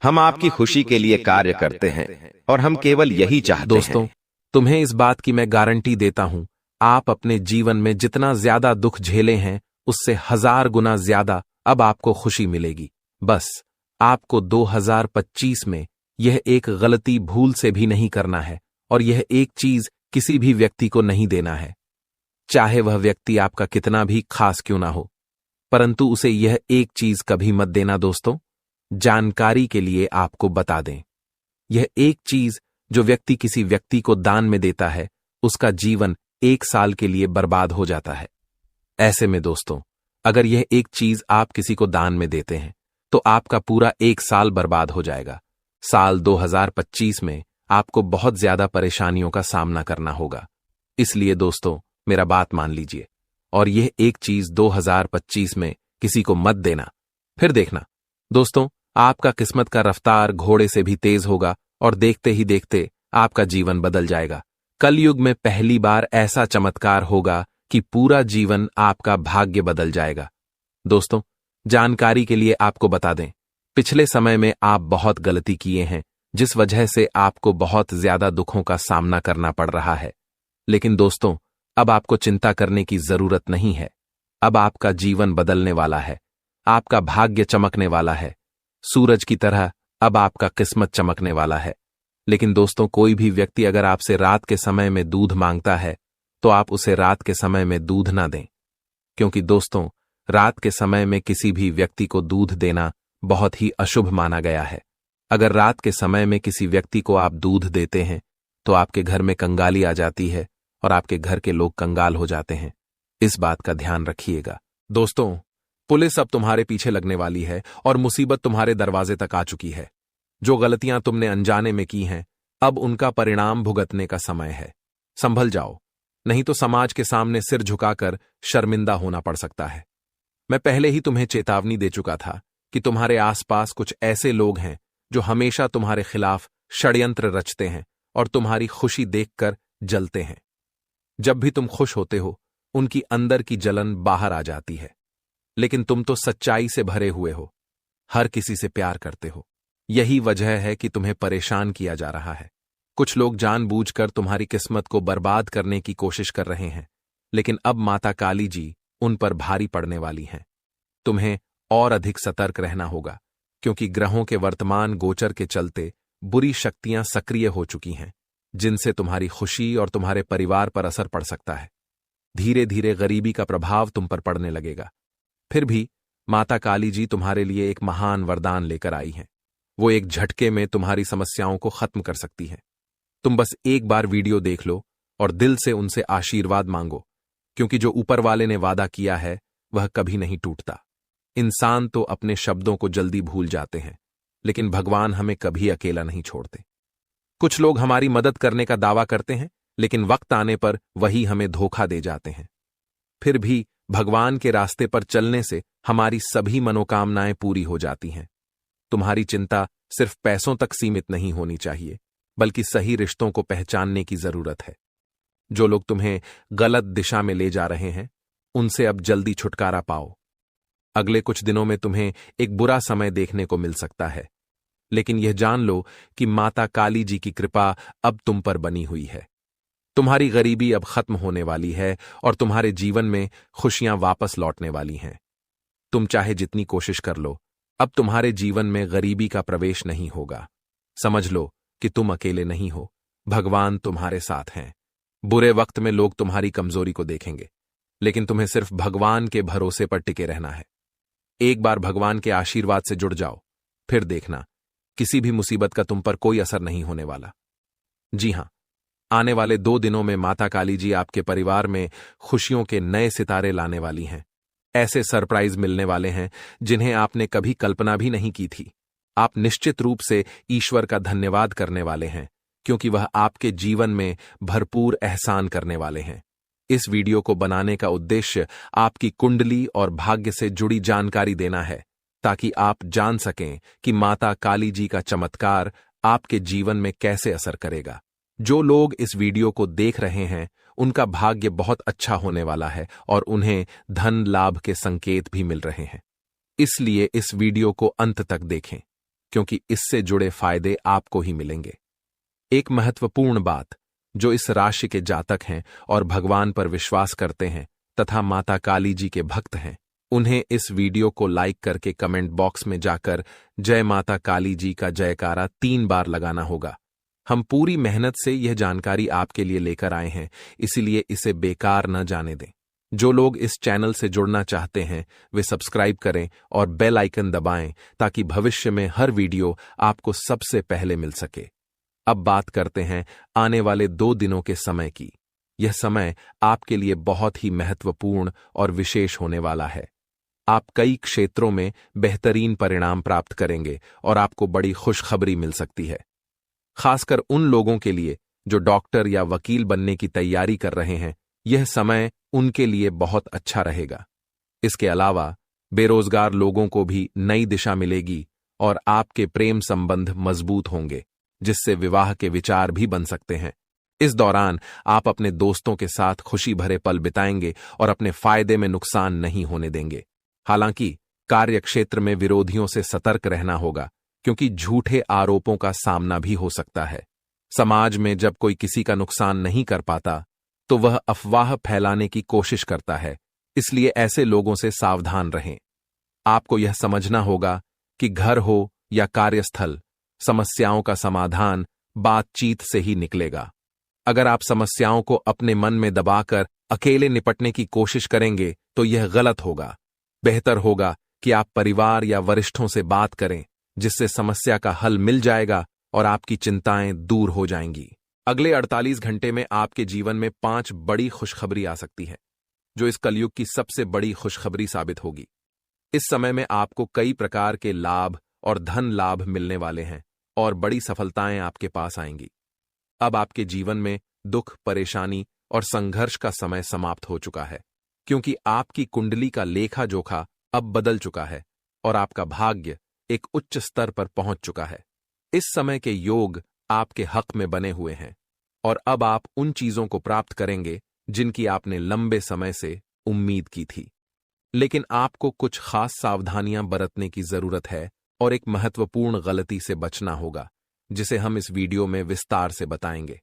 हम आपकी खुशी के लिए कार्य करते हैं और हम केवल यही चाहते हैं। दोस्तों, तुम्हें इस बात की मैं गारंटी देता हूं, आप अपने जीवन में जितना ज्यादा दुख झेले हैं, उससे 1000 गुना ज्यादा अब आपको खुशी मिलेगी। बस आपको 2025 में यह एक गलती भूल से भी नहीं करना है और यह एक चीज किसी भी व्यक्ति को नहीं देना है, चाहे वह व्यक्ति आपका कितना भी खास क्यों ना हो, परंतु उसे यह एक चीज कभी मत देना दोस्तों। जानकारी के लिए आपको बता दें, यह एक चीज जो व्यक्ति किसी व्यक्ति को दान में देता है, उसका जीवन 1 साल के लिए बर्बाद हो जाता है। ऐसे में दोस्तों, अगर यह एक चीज आप किसी को दान में देते हैं, तो आपका पूरा 1 साल बर्बाद हो जाएगा। साल 2025 में आपको बहुत ज्यादा परेशानियों का सामना करना होगा। इसलिए दोस्तों, मेरा बात मान लीजिए और यह एक चीज 2025 में किसी को मत देना। फिर देखना दोस्तों, आपका किस्मत का रफ्तार घोड़े से भी तेज होगा और देखते ही देखते आपका जीवन बदल जाएगा। कलयुग में पहली बार ऐसा चमत्कार होगा कि पूरा जीवन आपका भाग्य बदल जाएगा। दोस्तों, जानकारी के लिए आपको बता दें, पिछले समय में आप बहुत गलती किए हैं, जिस वजह से आपको बहुत ज्यादा दुखों का सामना करना पड़ रहा है। लेकिन दोस्तों, अब आपको चिंता करने की जरूरत नहीं है। अब आपका जीवन बदलने वाला है, आपका भाग्य चमकने वाला है, सूरज की तरह अब आपका किस्मत चमकने वाला है। लेकिन दोस्तों, कोई भी व्यक्ति अगर आपसे रात के समय में दूध मांगता है, तो आप उसे रात के समय में दूध ना दें, क्योंकि दोस्तों, रात के समय में किसी भी व्यक्ति को दूध देना बहुत ही अशुभ माना गया है। अगर रात के समय में किसी व्यक्ति को आप दूध देते हैं, तो आपके घर में कंगाली आ जाती है और आपके घर के लोग कंगाल हो जाते हैं। इस बात का ध्यान रखिएगा। दोस्तों, पुलिस अब तुम्हारे पीछे लगने वाली है और मुसीबत तुम्हारे दरवाजे तक आ चुकी है। जो गलतियां तुमने अनजाने में की हैं, अब उनका परिणाम भुगतने का समय है। संभल जाओ, नहीं तो समाज के सामने सिर झुकाकर शर्मिंदा होना पड़ सकता है। मैं पहले ही तुम्हें चेतावनी दे चुका था कि तुम्हारे आसपास कुछ ऐसे लोग हैं जो हमेशा तुम्हारे खिलाफ षड्यंत्र रचते हैं और तुम्हारी खुशी देखकर जलते हैं। जब भी तुम खुश होते हो, उनकी अंदर की जलन बाहर आ जाती है। लेकिन तुम तो सच्चाई से भरे हुए हो, हर किसी से प्यार करते हो। यही वजह है कि तुम्हें परेशान किया जा रहा है। कुछ लोग जानबूझकर तुम्हारी किस्मत को बर्बाद करने की कोशिश कर रहे हैं, लेकिन अब माता काली जी उन पर भारी पड़ने वाली हैं। तुम्हें और अधिक सतर्क रहना होगा, क्योंकि ग्रहों के वर्तमान गोचर के चलते बुरी शक्तियां सक्रिय हो चुकी हैं, जिनसे तुम्हारी खुशी और तुम्हारे परिवार पर असर पड़ सकता है। धीरे धीरे गरीबी का प्रभाव तुम पर पड़ने लगेगा। फिर भी माता काली जी तुम्हारे लिए एक महान वरदान लेकर आई हैं। वो एक झटके में तुम्हारी समस्याओं को खत्म कर सकती है। तुम बस एक बार वीडियो देख लो और दिल से उनसे आशीर्वाद मांगो, क्योंकि जो ऊपर वाले ने वादा किया है वह कभी नहीं टूटता। इंसान तो अपने शब्दों को जल्दी भूल जाते हैं, लेकिन भगवान हमें कभी अकेला नहीं छोड़ते। कुछ लोग हमारी मदद करने का दावा करते हैं, लेकिन वक्त आने पर वही हमें धोखा दे जाते हैं। फिर भी भगवान के रास्ते पर चलने से हमारी सभी मनोकामनाएं पूरी हो जाती हैं। तुम्हारी चिंता सिर्फ पैसों तक सीमित नहीं होनी चाहिए, बल्कि सही रिश्तों को पहचानने की जरूरत है। जो लोग तुम्हें गलत दिशा में ले जा रहे हैं, उनसे अब जल्दी छुटकारा पाओ। अगले कुछ दिनों में तुम्हें एक बुरा समय देखने को मिल सकता है, लेकिन यह जान लो कि माता काली जी की कृपा अब तुम पर बनी हुई है। तुम्हारी गरीबी अब खत्म होने वाली है और तुम्हारे जीवन में खुशियां वापस लौटने वाली हैं। तुम चाहे जितनी कोशिश कर लो, अब तुम्हारे जीवन में गरीबी का प्रवेश नहीं होगा। समझ लो कि तुम अकेले नहीं हो, भगवान तुम्हारे साथ हैं। बुरे वक्त में लोग तुम्हारी कमजोरी को देखेंगे, लेकिन तुम्हें सिर्फ भगवान के भरोसे पर टिके रहना है। एक बार भगवान के आशीर्वाद से जुड़ जाओ, फिर देखना किसी भी मुसीबत का तुम पर कोई असर नहीं होने वाला। जी हां, आने वाले 2 दिनों में माता काली जी आपके परिवार में खुशियों के नए सितारे लाने वाली हैं। ऐसे सरप्राइज मिलने वाले हैं जिन्हें आपने कभी कल्पना भी नहीं की थी। आप निश्चित रूप से ईश्वर का धन्यवाद करने वाले हैं, क्योंकि वह आपके जीवन में भरपूर एहसान करने वाले हैं। इस वीडियो को बनाने का उद्देश्य आपकी कुंडली और भाग्य से जुड़ी जानकारी देना है, ताकि आप जान सकें कि माता काली जी का चमत्कार आपके जीवन में कैसे असर करेगा। जो लोग इस वीडियो को देख रहे हैं, उनका भाग्य बहुत अच्छा होने वाला है और उन्हें धन लाभ के संकेत भी मिल रहे हैं। इसलिए इस वीडियो को अंत तक देखें, क्योंकि इससे जुड़े फायदे आपको ही मिलेंगे। एक महत्वपूर्ण बात, जो इस राशि के जातक हैं और भगवान पर विश्वास करते हैं तथा माता काली जी के भक्त हैं, उन्हें इस वीडियो को लाइक करके कमेंट बॉक्स में जाकर जय माता काली जी का जयकारा 3 बार लगाना होगा। हम पूरी मेहनत से यह जानकारी आपके लिए लेकर आए हैं, इसीलिए इसे बेकार न जाने दें। जो लोग इस चैनल से जुड़ना चाहते हैं, वे सब्सक्राइब करें और बेल आइकन दबाएं, ताकि भविष्य में हर वीडियो आपको सबसे पहले मिल सके। अब बात करते हैं आने वाले 2 दिनों के समय की। यह समय आपके लिए बहुत ही महत्वपूर्ण और विशेष होने वाला है। आप कई क्षेत्रों में बेहतरीन परिणाम प्राप्त करेंगे और आपको बड़ी खुशखबरी मिल सकती है। खासकर उन लोगों के लिए जो डॉक्टर या वकील बनने की तैयारी कर रहे हैं, यह समय उनके लिए बहुत अच्छा रहेगा। इसके अलावा बेरोजगार लोगों को भी नई दिशा मिलेगी और आपके प्रेम संबंध मजबूत होंगे, जिससे विवाह के विचार भी बन सकते हैं। इस दौरान आप अपने दोस्तों के साथ खुशी भरे पल बिताएंगे और अपने फायदे में नुकसान नहीं होने देंगे। हालांकि कार्य क्षेत्र में विरोधियों से सतर्क रहना होगा, क्योंकि झूठे आरोपों का सामना भी हो सकता है। समाज में जब कोई किसी का नुकसान नहीं कर पाता, तो वह अफवाह फैलाने की कोशिश करता है। इसलिए ऐसे लोगों से सावधान रहें। आपको यह समझना होगा कि घर हो या कार्यस्थल, समस्याओं का समाधान बातचीत से ही निकलेगा। अगर आप समस्याओं को अपने मन में दबाकर अकेले निपटने की कोशिश करेंगे, तो यह गलत होगा। बेहतर होगा कि आप परिवार या वरिष्ठों से बात करें, जिससे समस्या का हल मिल जाएगा और आपकी चिंताएं दूर हो जाएंगी। अगले 48 घंटे में आपके जीवन में 5 बड़ी खुशखबरी आ सकती है, जो इस कलयुग की सबसे बड़ी खुशखबरी साबित होगी। इस समय में आपको कई प्रकार के लाभ और धन लाभ मिलने वाले हैं और बड़ी सफलताएं आपके पास आएंगी। अब आपके जीवन में दुख, परेशानी और संघर्ष का समय समाप्त हो चुका है, क्योंकि आपकी कुंडली का लेखा जोखा अब बदल चुका है और आपका भाग्य एक उच्च स्तर पर पहुंच चुका है। इस समय के योग आपके हक में बने हुए हैं और अब आप उन चीजों को प्राप्त करेंगे जिनकी आपने लंबे समय से उम्मीद की थी। लेकिन आपको कुछ खास सावधानियां बरतने की जरूरत है और एक महत्वपूर्ण गलती से बचना होगा, जिसे हम इस वीडियो में विस्तार से बताएंगे।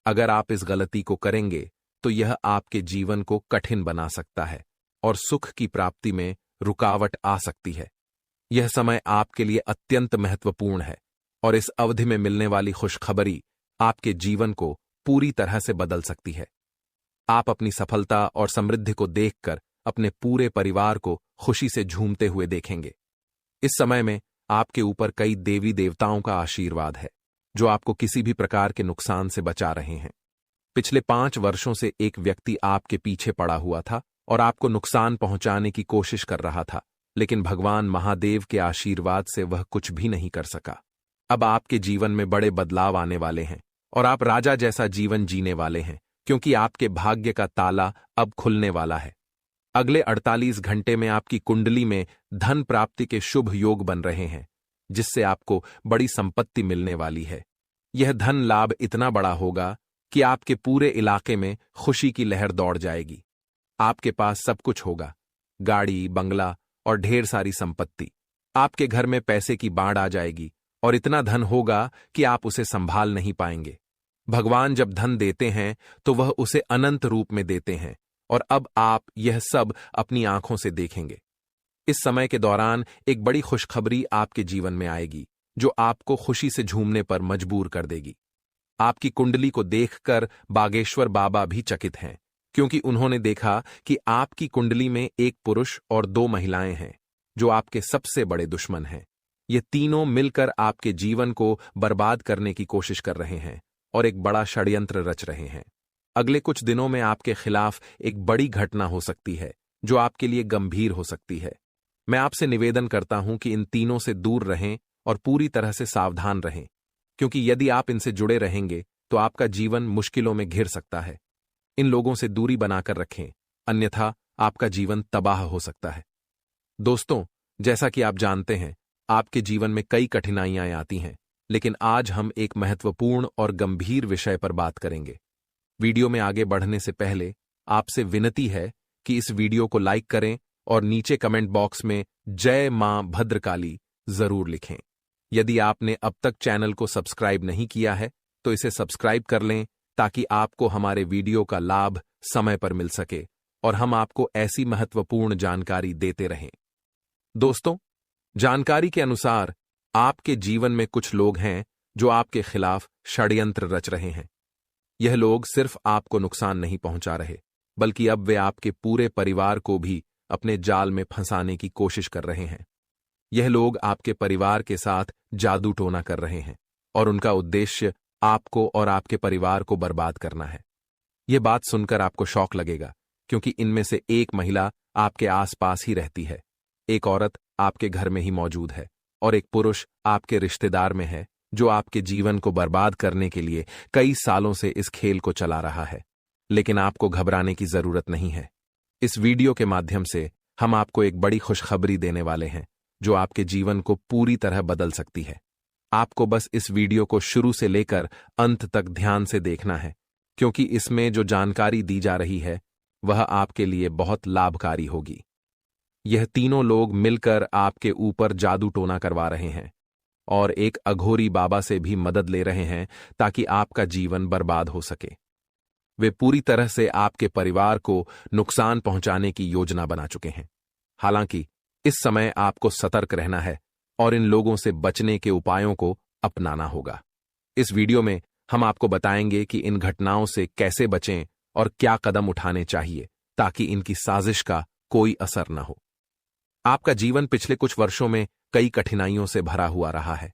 अगर आप इस गलती को करेंगे तो यह आपके जीवन को कठिन बना सकता है और सुख की प्राप्ति में रुकावट आ सकती है। यह समय आपके लिए अत्यंत महत्वपूर्ण है और इस अवधि में मिलने वाली खुशखबरी आपके जीवन को पूरी तरह से बदल सकती है। आप अपनी सफलता और समृद्धि को देखकर अपने पूरे परिवार को खुशी से झूमते हुए देखेंगे। इस समय में आपके ऊपर कई देवी देवताओं का आशीर्वाद है, जो आपको किसी भी प्रकार के नुकसान से बचा रहे हैं। पिछले 5 वर्षों से एक व्यक्ति आपके पीछे पड़ा हुआ था और आपको नुकसान पहुंचाने की कोशिश कर रहा था, लेकिन भगवान महादेव के आशीर्वाद से वह कुछ भी नहीं कर सका। अब आपके जीवन में बड़े बदलाव आने वाले हैं और आप राजा जैसा जीवन जीने वाले हैं, क्योंकि आपके भाग्य का ताला अब खुलने वाला है। अगले 48 घंटे में आपकी कुंडली में धन प्राप्ति के शुभ योग बन रहे हैं, जिससे आपको बड़ी संपत्ति मिलने वाली है। यह धन लाभ इतना बड़ा होगा कि आपके पूरे इलाके में खुशी की लहर दौड़ जाएगी। आपके पास सब कुछ होगा, गाड़ी, बंगला और ढेर सारी संपत्ति। आपके घर में पैसे की बाढ़ आ जाएगी और इतना धन होगा कि आप उसे संभाल नहीं पाएंगे। भगवान जब धन देते हैं तो वह उसे अनंत रूप में देते हैं और अब आप यह सब अपनी आंखों से देखेंगे। इस समय के दौरान एक बड़ी खुशखबरी आपके जीवन में आएगी, जो आपको खुशी से झूमने पर मजबूर कर देगी। आपकी कुंडली को देखकर बागेश्वर बाबा भी चकित हैं, क्योंकि उन्होंने देखा कि आपकी कुंडली में एक पुरुष और 2 महिलाएं हैं, जो आपके सबसे बड़े दुश्मन हैं। ये तीनों मिलकर आपके जीवन को बर्बाद करने की कोशिश कर रहे हैं और एक बड़ा षड्यंत्र रच रहे हैं। अगले कुछ दिनों में आपके खिलाफ एक बड़ी घटना हो सकती है, जो आपके लिए गंभीर हो सकती है। मैं आपसे निवेदन करता हूं कि इन तीनों से दूर रहें और पूरी तरह से सावधान रहें, क्योंकि यदि आप इनसे जुड़े रहेंगे तो आपका जीवन मुश्किलों में घिर सकता है। इन लोगों से दूरी बनाकर रखें, अन्यथा आपका जीवन तबाह हो सकता है। दोस्तों, जैसा कि आप जानते हैं, आपके जीवन में कई कठिनाइयां आती हैं, लेकिन आज हम एक महत्वपूर्ण और गंभीर विषय पर बात करेंगे। वीडियो में आगे बढ़ने से पहले आपसे विनती है कि इस वीडियो को लाइक करें और नीचे कमेंट बॉक्स में जय मां भद्रकाली जरूर लिखें। यदि आपने अब तक चैनल को सब्सक्राइब नहीं किया है तो इसे सब्सक्राइब कर लें, ताकि आपको हमारे वीडियो का लाभ समय पर मिल सके और हम आपको ऐसी महत्वपूर्ण जानकारी देते रहें। दोस्तों, जानकारी के अनुसार आपके जीवन में कुछ लोग हैं जो आपके खिलाफ षड्यंत्र रच रहे हैं। यह लोग सिर्फ आपको नुकसान नहीं पहुंचा रहे, बल्कि अब वे आपके पूरे परिवार को भी अपने जाल में फंसाने की कोशिश कर रहे हैं। यह लोग आपके परिवार के साथ जादू टोना कर रहे हैं और उनका उद्देश्य आपको और आपके परिवार को बर्बाद करना है। यह बात सुनकर आपको शौक लगेगा, क्योंकि इनमें से एक महिला आपके आसपास ही रहती है, एक औरत आपके घर में ही मौजूद है और एक पुरुष आपके रिश्तेदार में है, जो आपके जीवन को बर्बाद करने के लिए कई सालों से इस खेल को चला रहा है। लेकिन आपको घबराने की जरूरत नहीं है। इस वीडियो के माध्यम से हम आपको एक बड़ी खुशखबरी देने वाले हैं, जो आपके जीवन को पूरी तरह बदल सकती है। आपको बस इस वीडियो को शुरू से लेकर अंत तक ध्यान से देखना है, क्योंकि इसमें जो जानकारी दी जा रही है वह आपके लिए बहुत लाभकारी होगी। यह तीनों लोग मिलकर आपके ऊपर जादू टोना करवा रहे हैं और एक अघोरी बाबा से भी मदद ले रहे हैं, ताकि आपका जीवन बर्बाद हो सके। वे पूरी तरह से आपके परिवार को नुकसान पहुंचाने की योजना बना चुके हैं। हालांकि इस समय आपको सतर्क रहना है और इन लोगों से बचने के उपायों को अपनाना होगा। इस वीडियो में हम आपको बताएंगे कि इन घटनाओं से कैसे बचें और क्या कदम उठाने चाहिए, ताकि इनकी साजिश का कोई असर न हो। आपका जीवन पिछले कुछ वर्षों में कई कठिनाइयों से भरा हुआ रहा है।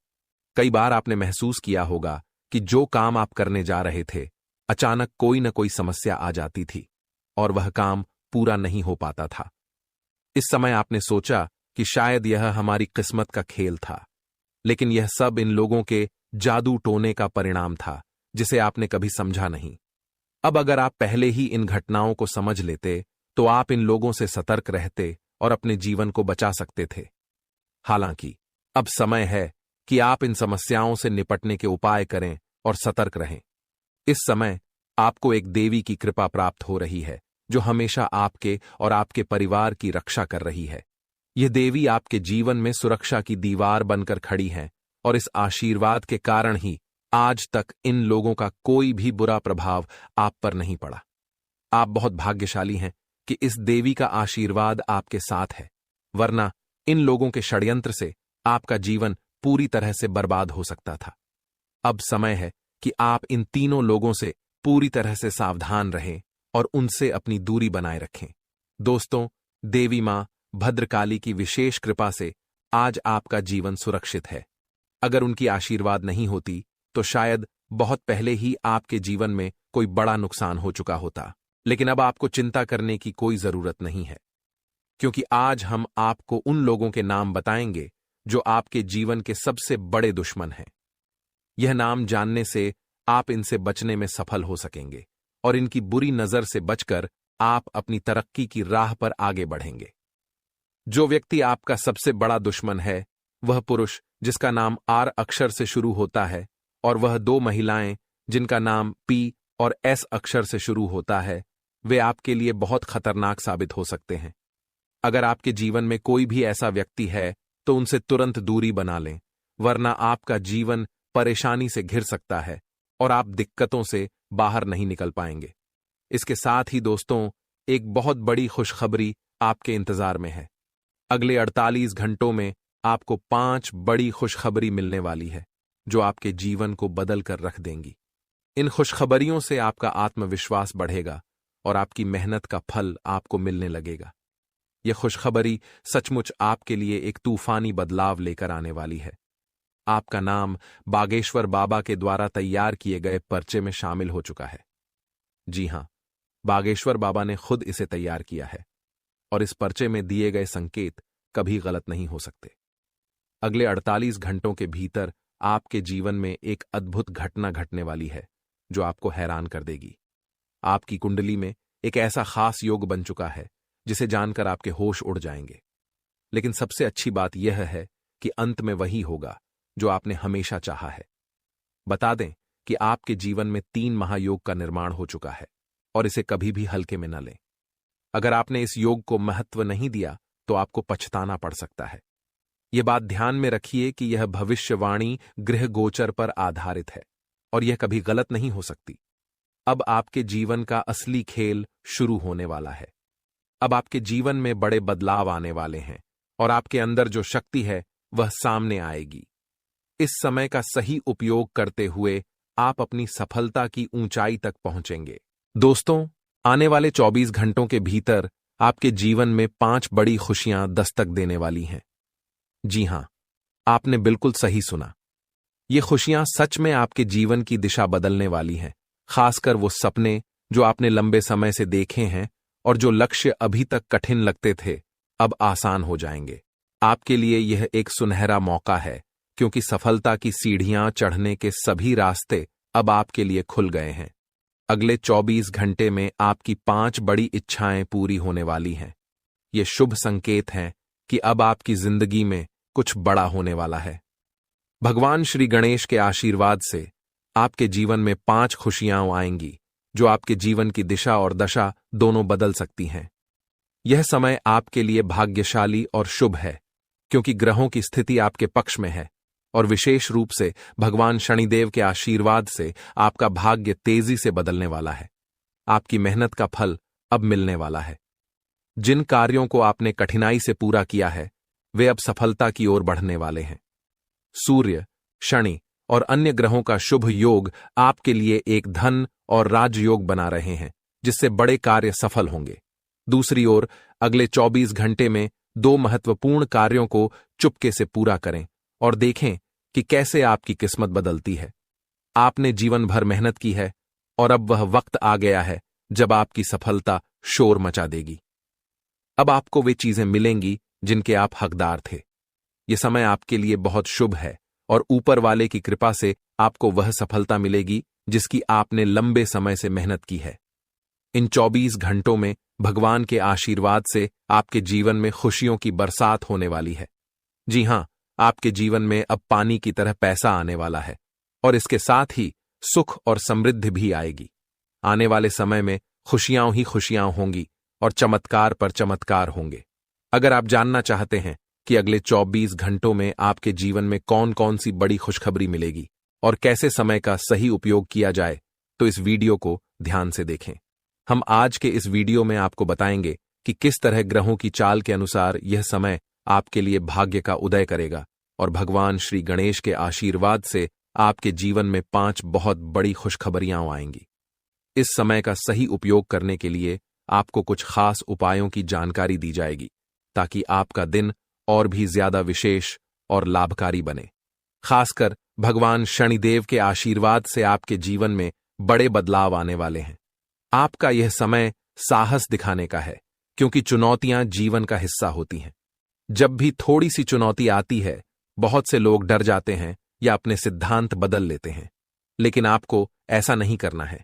कई बार आपने महसूस किया होगा कि जो काम आप करने जा रहे थे, अचानक कोई न कोई समस्या आ जाती थी और वह काम पूरा नहीं हो पाता था। इस समय आपने सोचा कि शायद यह हमारी किस्मत का खेल था, लेकिन यह सब इन लोगों के जादू टोने का परिणाम था जिसे आपने कभी समझा नहीं। अब अगर आप पहले ही इन घटनाओं को समझ लेते तो आप इन लोगों से सतर्क रहते और अपने जीवन को बचा सकते थे। हालांकि अब समय है कि आप इन समस्याओं से निपटने के उपाय करें और सतर्क रहें। इस समय आपको एक देवी की कृपा प्राप्त हो रही है जो हमेशा आपके और आपके परिवार की रक्षा कर रही है। यह देवी आपके जीवन में सुरक्षा की दीवार बनकर खड़ी है और इस आशीर्वाद के कारण ही आज तक इन लोगों का कोई भी बुरा प्रभाव आप पर नहीं पड़ा। आप बहुत भाग्यशाली हैं कि इस देवी का आशीर्वाद आपके साथ है, वरना इन लोगों के षड्यंत्र से आपका जीवन पूरी तरह से बर्बाद हो सकता था। अब समय है कि आप इन तीनों लोगों से पूरी तरह से सावधान रहें और उनसे अपनी दूरी बनाए रखें। दोस्तों, देवी मां भद्रकाली की विशेष कृपा से आज आपका जीवन सुरक्षित है। अगर उनकी आशीर्वाद नहीं होती तो शायद बहुत पहले ही आपके जीवन में कोई बड़ा नुकसान हो चुका होता। लेकिन अब आपको चिंता करने की कोई जरूरत नहीं है, क्योंकि आज हम आपको उन लोगों के नाम बताएंगे जो आपके जीवन के सबसे बड़े दुश्मन हैं। यह नाम जानने से आप इनसे बचने में सफल हो सकेंगे और इनकी बुरी नजर से बचकर आप अपनी तरक्की की राह पर आगे बढ़ेंगे। जो व्यक्ति आपका सबसे बड़ा दुश्मन है वह पुरुष जिसका नाम आर अक्षर से शुरू होता है और वह दो महिलाएं जिनका नाम पी और एस अक्षर से शुरू होता है, वे आपके लिए बहुत खतरनाक साबित हो सकते हैं। अगर आपके जीवन में कोई भी ऐसा व्यक्ति है तो उनसे तुरंत दूरी बना लें, वरना आपका जीवन परेशानी से घिर सकता है और आप दिक्कतों से बाहर नहीं निकल पाएंगे। इसके साथ ही दोस्तों, एक बहुत बड़ी खुशखबरी आपके इंतजार में है। अगले 48 घंटों में आपको 5 बड़ी खुशखबरी मिलने वाली है जो आपके जीवन को बदल कर रख देंगी। इन खुशखबरियों से आपका आत्मविश्वास बढ़ेगा और आपकी मेहनत का फल आपको मिलने लगेगा। यह खुशखबरी सचमुच आपके लिए एक तूफानी बदलाव लेकर आने वाली है। आपका नाम बागेश्वर बाबा के द्वारा तैयार किए गए पर्चे में शामिल हो चुका है। जी हां, बागेश्वर बाबा ने खुद इसे तैयार किया है और इस पर्चे में दिए गए संकेत कभी गलत नहीं हो सकते। अगले 48 घंटों के भीतर आपके जीवन में एक अद्भुत घटना घटने वाली है जो आपको हैरान कर देगी। आपकी कुंडली में एक ऐसा खास योग बन चुका है जिसे जानकर आपके होश उड़ जाएंगे। लेकिन सबसे अच्छी बात यह है कि अंत में वही होगा जो आपने हमेशा चाहा है। बता दें कि आपके जीवन में 3 महायोग का निर्माण हो चुका है और इसे कभी भी हल्के में न लें। अगर आपने इस योग को महत्व नहीं दिया तो आपको पछताना पड़ सकता है। यह बात ध्यान में रखिए कि यह भविष्यवाणी गृह गोचर पर आधारित है और यह कभी गलत नहीं हो सकती। अब आपके जीवन का असली खेल शुरू होने वाला है। अब आपके जीवन में बड़े बदलाव आने वाले हैं और आपके अंदर जो शक्ति है वह सामने आएगी। इस समय का सही उपयोग करते हुए आप अपनी सफलता की ऊंचाई तक पहुंचेंगे। दोस्तों, आने वाले 24 घंटों के भीतर आपके जीवन में 5 बड़ी खुशियां दस्तक देने वाली हैं। जी हां, आपने बिल्कुल सही सुना। ये खुशियां सच में आपके जीवन की दिशा बदलने वाली हैं। खासकर वो सपने जो आपने लंबे समय से देखे हैं और जो लक्ष्य अभी तक कठिन लगते थे, अब आसान हो जाएंगे। आपके लिए यह एक सुनहरा मौका है, क्योंकि सफलता की सीढ़ियां चढ़ने के सभी रास्ते अब आपके लिए खुल गए हैं। अगले 24 घंटे में आपकी 5 बड़ी इच्छाएं पूरी होने वाली हैं। ये शुभ संकेत हैं कि अब आपकी जिंदगी में कुछ बड़ा होने वाला है। भगवान श्री गणेश के आशीर्वाद से आपके जीवन में 5 खुशियां आएंगी जो आपके जीवन की दिशा और दशा दोनों बदल सकती हैं। यह समय आपके लिए भाग्यशाली और शुभ है, क्योंकि ग्रहों की स्थिति आपके पक्ष में है और विशेष रूप से भगवान शनिदेव के आशीर्वाद से आपका भाग्य तेजी से बदलने वाला है। आपकी मेहनत का फल अब मिलने वाला है। जिन कार्यों को आपने कठिनाई से पूरा किया है वे अब सफलता की ओर बढ़ने वाले हैं। सूर्य, शनि और अन्य ग्रहों का शुभ योग आपके लिए एक धन और राजयोग बना रहे हैं, जिससे बड़े कार्य सफल होंगे। दूसरी ओर अगले 24 घंटे में 2 महत्वपूर्ण कार्यों को चुपके से पूरा करें और देखें कि कैसे आपकी किस्मत बदलती है। आपने जीवन भर मेहनत की है और अब वह वक्त आ गया है जब आपकी सफलता शोर मचा देगी। अब आपको वे चीजें मिलेंगी जिनके आप हकदार थे। ये समय आपके लिए बहुत शुभ है और ऊपर वाले की कृपा से आपको वह सफलता मिलेगी जिसकी आपने लंबे समय से मेहनत की है। इन 24 घंटों में भगवान के आशीर्वाद से आपके जीवन में खुशियों की बरसात होने वाली है। जी हां, आपके जीवन में अब पानी की तरह पैसा आने वाला है और इसके साथ ही सुख और समृद्धि भी आएगी। आने वाले समय में खुशियां ही खुशियां होंगी और चमत्कार पर चमत्कार होंगे। अगर आप जानना चाहते हैं कि अगले 24 घंटों में आपके जीवन में कौन कौन सी बड़ी खुशखबरी मिलेगी और कैसे समय का सही उपयोग किया जाए, तो इस वीडियो को ध्यान से देखें। हम आज के इस वीडियो में आपको बताएंगे कि किस तरह ग्रहों की चाल के अनुसार यह समय आपके लिए भाग्य का उदय करेगा और भगवान श्री गणेश के आशीर्वाद से आपके जीवन में 5 बहुत बड़ी खुशखबरियां आएंगी। इस समय का सही उपयोग करने के लिए आपको कुछ खास उपायों की जानकारी दी जाएगी ताकि आपका दिन और भी ज्यादा विशेष और लाभकारी बने। खासकर भगवान शनिदेव के आशीर्वाद से आपके जीवन में बड़े बदलाव आने वाले हैं। आपका यह समय साहस दिखाने का है, क्योंकि चुनौतियां जीवन का हिस्सा होती हैं। जब भी थोड़ी सी चुनौती आती है, बहुत से लोग डर जाते हैं या अपने सिद्धांत बदल लेते हैं, लेकिन आपको ऐसा नहीं करना है।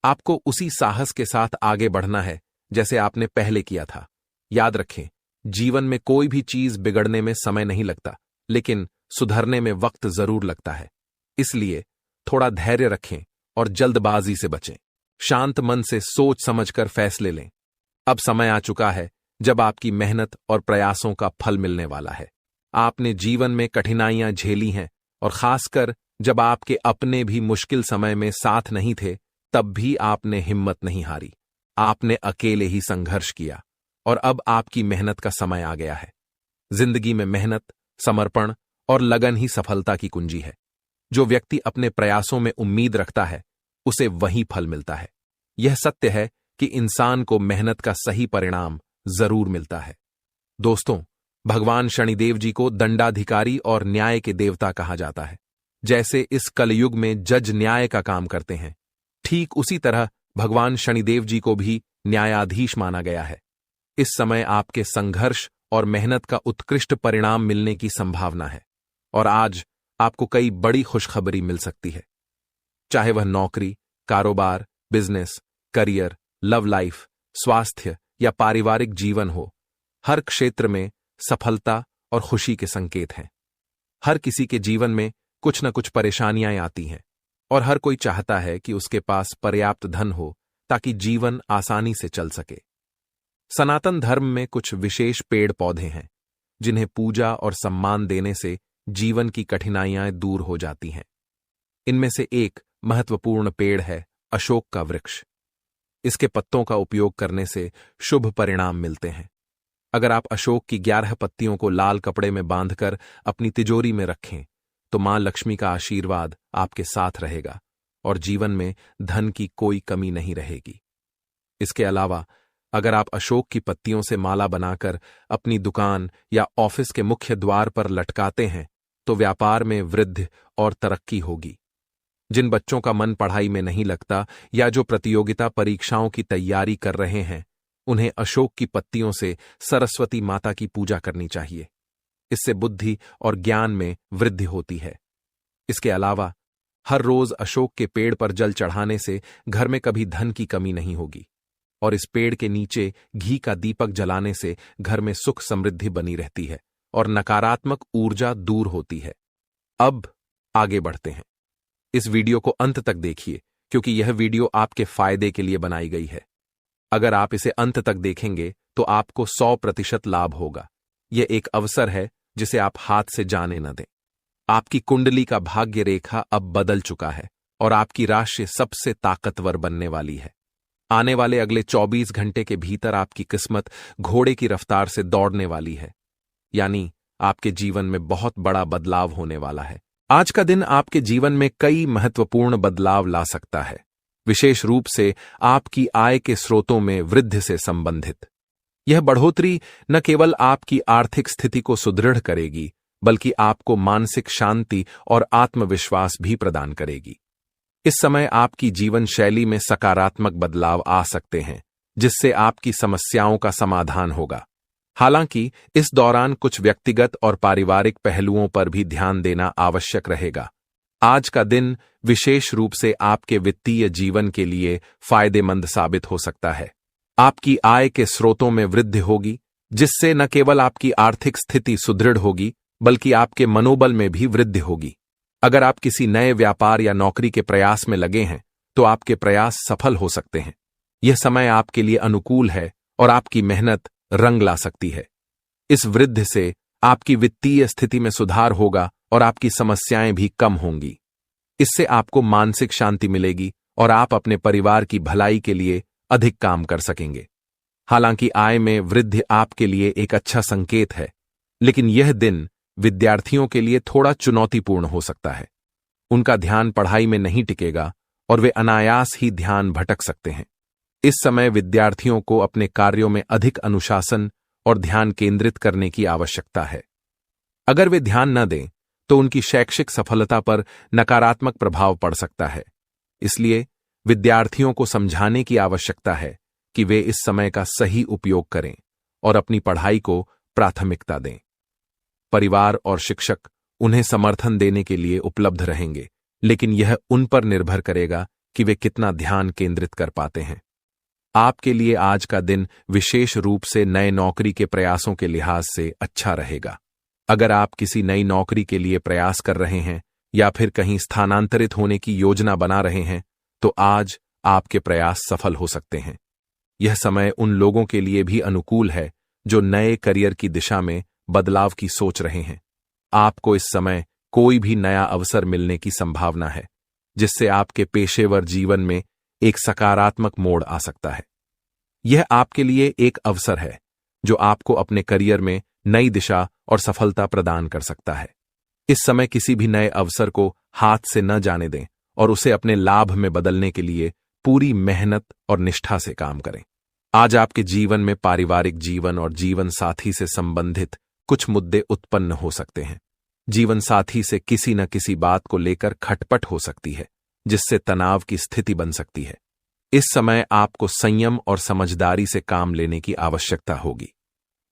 आपको उसी साहस के साथ आगे बढ़ना है जैसे आपने पहले किया था। याद रखें, जीवन में कोई भी चीज बिगड़ने में समय नहीं लगता, लेकिन सुधरने में वक्त जरूर लगता है। इसलिए थोड़ा धैर्य रखें और जल्दबाजी से बचें। शांत मन से सोच समझकर फैसले लें। अब समय आ चुका है जब आपकी मेहनत और प्रयासों का फल मिलने वाला है। आपने जीवन में कठिनाइयां झेली हैं और खासकर जब आपके अपने भी मुश्किल समय में साथ नहीं थे, तब भी आपने हिम्मत नहीं हारी। आपने अकेले ही संघर्ष किया और अब आपकी मेहनत का समय आ गया है। जिंदगी में मेहनत, समर्पण और लगन ही सफलता की कुंजी है। जो व्यक्ति अपने प्रयासों में उम्मीद रखता है, उसे वही फल मिलता है। यह सत्य है कि इंसान को मेहनत का सही परिणाम जरूर मिलता है। दोस्तों, भगवान शनिदेव जी को दंडाधिकारी और न्याय के देवता कहा जाता है। जैसे इस कलयुग में जज न्याय का काम करते हैं, ठीक उसी तरह भगवान शनिदेव जी को भी न्यायाधीश माना गया है। इस समय आपके संघर्ष और मेहनत का उत्कृष्ट परिणाम मिलने की संभावना है और आज आपको कई बड़ी खुशखबरी मिल सकती है। चाहे वह नौकरी, कारोबार, बिजनेस, करियर, लव लाइफ, स्वास्थ्य या पारिवारिक जीवन हो, हर क्षेत्र में सफलता और खुशी के संकेत हैं। हर किसी के जीवन में कुछ न कुछ परेशानियां आती हैं और हर कोई चाहता है कि उसके पास पर्याप्त धन हो ताकि जीवन आसानी से चल सके। सनातन धर्म में कुछ विशेष पेड़ पौधे हैं जिन्हें पूजा और सम्मान देने से जीवन की कठिनाइयां दूर हो जाती हैं। इनमें से एक महत्वपूर्ण पेड़ है अशोक का वृक्ष। इसके पत्तों का उपयोग करने से शुभ परिणाम मिलते हैं। अगर आप अशोक की 11 पत्तियों को लाल कपड़े में बांधकर अपनी तिजोरी में रखें, तो मां लक्ष्मी का आशीर्वाद आपके साथ रहेगा और जीवन में धन की कोई कमी नहीं रहेगी। इसके अलावा अगर आप अशोक की पत्तियों से माला बनाकर अपनी दुकान या ऑफिस के मुख्य द्वार पर लटकाते हैं, तो व्यापार में वृद्धि और तरक्की होगी। जिन बच्चों का मन पढ़ाई में नहीं लगता या जो प्रतियोगिता परीक्षाओं की तैयारी कर रहे हैं, उन्हें अशोक की पत्तियों से सरस्वती माता की पूजा करनी चाहिए। इससे बुद्धि और ज्ञान में वृद्धि होती है। इसके अलावा हर रोज अशोक के पेड़ पर जल चढ़ाने से घर में कभी धन की कमी नहीं होगी और इस पेड़ के नीचे घी का दीपक जलाने से घर में सुख समृद्धि बनी रहती है और नकारात्मक ऊर्जा दूर होती है। अब आगे बढ़ते हैं। इस वीडियो को अंत तक देखिए, क्योंकि यह वीडियो आपके फायदे के लिए बनाई गई है। अगर आप इसे अंत तक देखेंगे तो आपको 100% लाभ होगा। यह एक अवसर है जिसे आप हाथ से जाने न दें। आपकी कुंडली का भाग्य रेखा अब बदल चुका है और आपकी राशि सबसे ताकतवर बनने वाली है। आने वाले अगले 24 घंटे के भीतर आपकी किस्मत घोड़े की रफ्तार से दौड़ने वाली है, यानी आपके जीवन में बहुत बड़ा बदलाव होने वाला है। आज का दिन आपके जीवन में कई महत्वपूर्ण बदलाव ला सकता है, विशेष रूप से आपकी आय के स्रोतों में वृद्धि से संबंधित। यह बढ़ोतरी न केवल आपकी आर्थिक स्थिति को सुदृढ़ करेगी, बल्कि आपको मानसिक शांति और आत्मविश्वास भी प्रदान करेगी। इस समय आपकी जीवन शैली में सकारात्मक बदलाव आ सकते हैं, जिससे आपकी समस्याओं का समाधान होगा। हालांकि इस दौरान कुछ व्यक्तिगत और पारिवारिक पहलुओं पर भी ध्यान देना आवश्यक रहेगा। आज का दिन विशेष रूप से आपके वित्तीय जीवन के लिए फायदेमंद साबित हो सकता है। आपकी आय के स्रोतों में वृद्धि होगी, जिससे न केवल आपकी आर्थिक स्थिति सुदृढ़ होगी, बल्कि आपके मनोबल में भी वृद्धि होगी। अगर आप किसी नए व्यापार या नौकरी के प्रयास में लगे हैं, तो आपके प्रयास सफल हो सकते हैं। यह समय आपके लिए अनुकूल है और आपकी मेहनत रंग ला सकती है। इस वृद्धि से आपकी वित्तीय स्थिति में सुधार होगा और आपकी समस्याएं भी कम होंगी। इससे आपको मानसिक शांति मिलेगी और आप अपने परिवार की भलाई के लिए अधिक काम कर सकेंगे। हालांकि आय में वृद्धि आपके लिए एक अच्छा संकेत है, लेकिन यह दिन विद्यार्थियों के लिए थोड़ा चुनौतीपूर्ण हो सकता है। उनका ध्यान पढ़ाई में नहीं टिकेगा और वे अनायास ही ध्यान भटक सकते हैं। इस समय विद्यार्थियों को अपने कार्यों में अधिक अनुशासन और ध्यान केंद्रित करने की आवश्यकता है। अगर वे ध्यान न दें, तो उनकी शैक्षिक सफलता पर नकारात्मक प्रभाव पड़ सकता है। इसलिए विद्यार्थियों को समझाने की आवश्यकता है कि वे इस समय का सही उपयोग करें और अपनी पढ़ाई को प्राथमिकता दें। परिवार और शिक्षक उन्हें समर्थन देने के लिए उपलब्ध रहेंगे, लेकिन यह उन पर निर्भर करेगा कि वे कितना ध्यान केंद्रित कर पाते हैं। आपके लिए आज का दिन विशेष रूप से नए नौकरी के प्रयासों के लिहाज से अच्छा रहेगा। अगर आप किसी नई नौकरी के लिए प्रयास कर रहे हैं या फिर कहीं स्थानांतरित होने की योजना बना रहे हैं, तो आज आपके प्रयास सफल हो सकते हैं। यह समय उन लोगों के लिए भी अनुकूल है जो नए करियर की दिशा में बदलाव की सोच रहे हैं। आपको इस समय कोई भी नया अवसर मिलने की संभावना है, जिससे आपके पेशेवर जीवन में एक सकारात्मक मोड़ आ सकता है। यह आपके लिए एक अवसर है जो आपको अपने करियर में नई दिशा और सफलता प्रदान कर सकता है। इस समय किसी भी नए अवसर को हाथ से न जाने दें और उसे अपने लाभ में बदलने के लिए पूरी मेहनत और निष्ठा से काम करें। आज आपके जीवन में पारिवारिक जीवन और जीवन साथी से संबंधित कुछ मुद्दे उत्पन्न हो सकते हैं। जीवन साथी से किसी न किसी बात को लेकर खटपट हो सकती है, जिससे तनाव की स्थिति बन सकती है। इस समय आपको संयम और समझदारी से काम लेने की आवश्यकता होगी।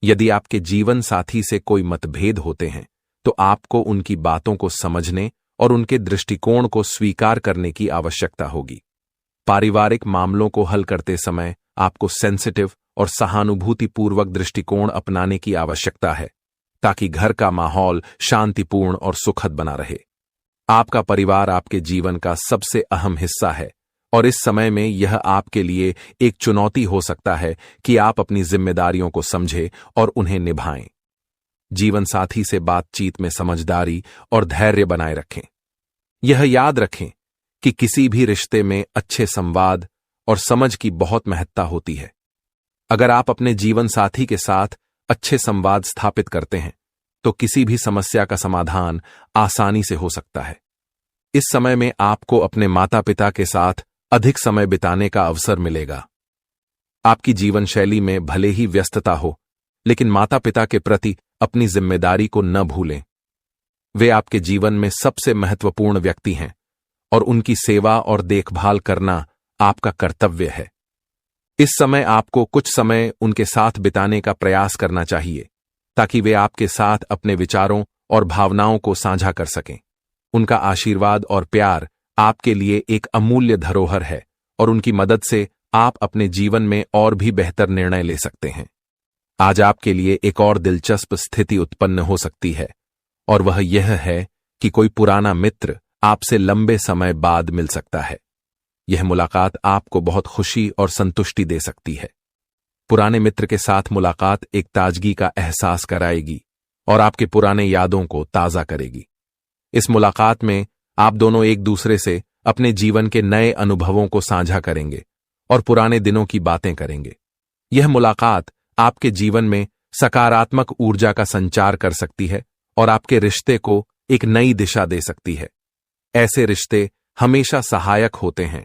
यदि आपके जीवन साथी से कोई मतभेद होते हैं, तो आपको उनकी बातों को समझने और उनके दृष्टिकोण को स्वीकार करने की आवश्यकता होगी। पारिवारिक मामलों को हल करते समय आपको सेंसिटिव और सहानुभूतिपूर्वक दृष्टिकोण अपनाने की आवश्यकता है, ताकि घर का माहौल शांतिपूर्ण और सुखद बना रहे। आपका परिवार आपके जीवन का सबसे अहम हिस्सा है और इस समय में यह आपके लिए एक चुनौती हो सकता है कि आप अपनी जिम्मेदारियों को समझें और उन्हें निभाएं। जीवन साथी से बातचीत में समझदारी और धैर्य बनाए रखें। यह याद रखें कि किसी भी रिश्ते में अच्छे संवाद और समझ की बहुत महत्ता होती है। अगर आप अपने जीवन साथी के साथ अच्छे संवाद स्थापित करते हैं, तो किसी भी समस्या का समाधान आसानी से हो सकता है। इस समय में आपको अपने माता पिता के साथ अधिक समय बिताने का अवसर मिलेगा। आपकी जीवन शैली में भले ही व्यस्तता हो, लेकिन माता पिता के प्रति अपनी जिम्मेदारी को न भूलें। वे आपके जीवन में सबसे महत्वपूर्ण व्यक्ति हैं और उनकी सेवा और देखभाल करना आपका कर्तव्य है। इस समय आपको कुछ समय उनके साथ बिताने का प्रयास करना चाहिए, ताकि वे आपके साथ अपने विचारों और भावनाओं को साझा कर सकें। उनका आशीर्वाद और प्यार आपके लिए एक अमूल्य धरोहर है और उनकी मदद से आप अपने जीवन में और भी बेहतर निर्णय ले सकते हैं। आज आपके लिए एक और दिलचस्प स्थिति उत्पन्न हो सकती है, और वह यह है कि कोई पुराना मित्र आपसे लंबे समय बाद मिल सकता है। यह मुलाकात आपको बहुत खुशी और संतुष्टि दे सकती है। पुराने मित्र के साथ मुलाकात एक ताजगी का एहसास कराएगी और आपके पुराने यादों को ताज़ा करेगी। इस मुलाकात में आप दोनों एक दूसरे से अपने जीवन के नए अनुभवों को साझा करेंगे और पुराने दिनों की बातें करेंगे। यह मुलाकात आपके जीवन में सकारात्मक ऊर्जा का संचार कर सकती है और आपके रिश्ते को एक नई दिशा दे सकती है। ऐसे रिश्ते हमेशा सहायक होते हैं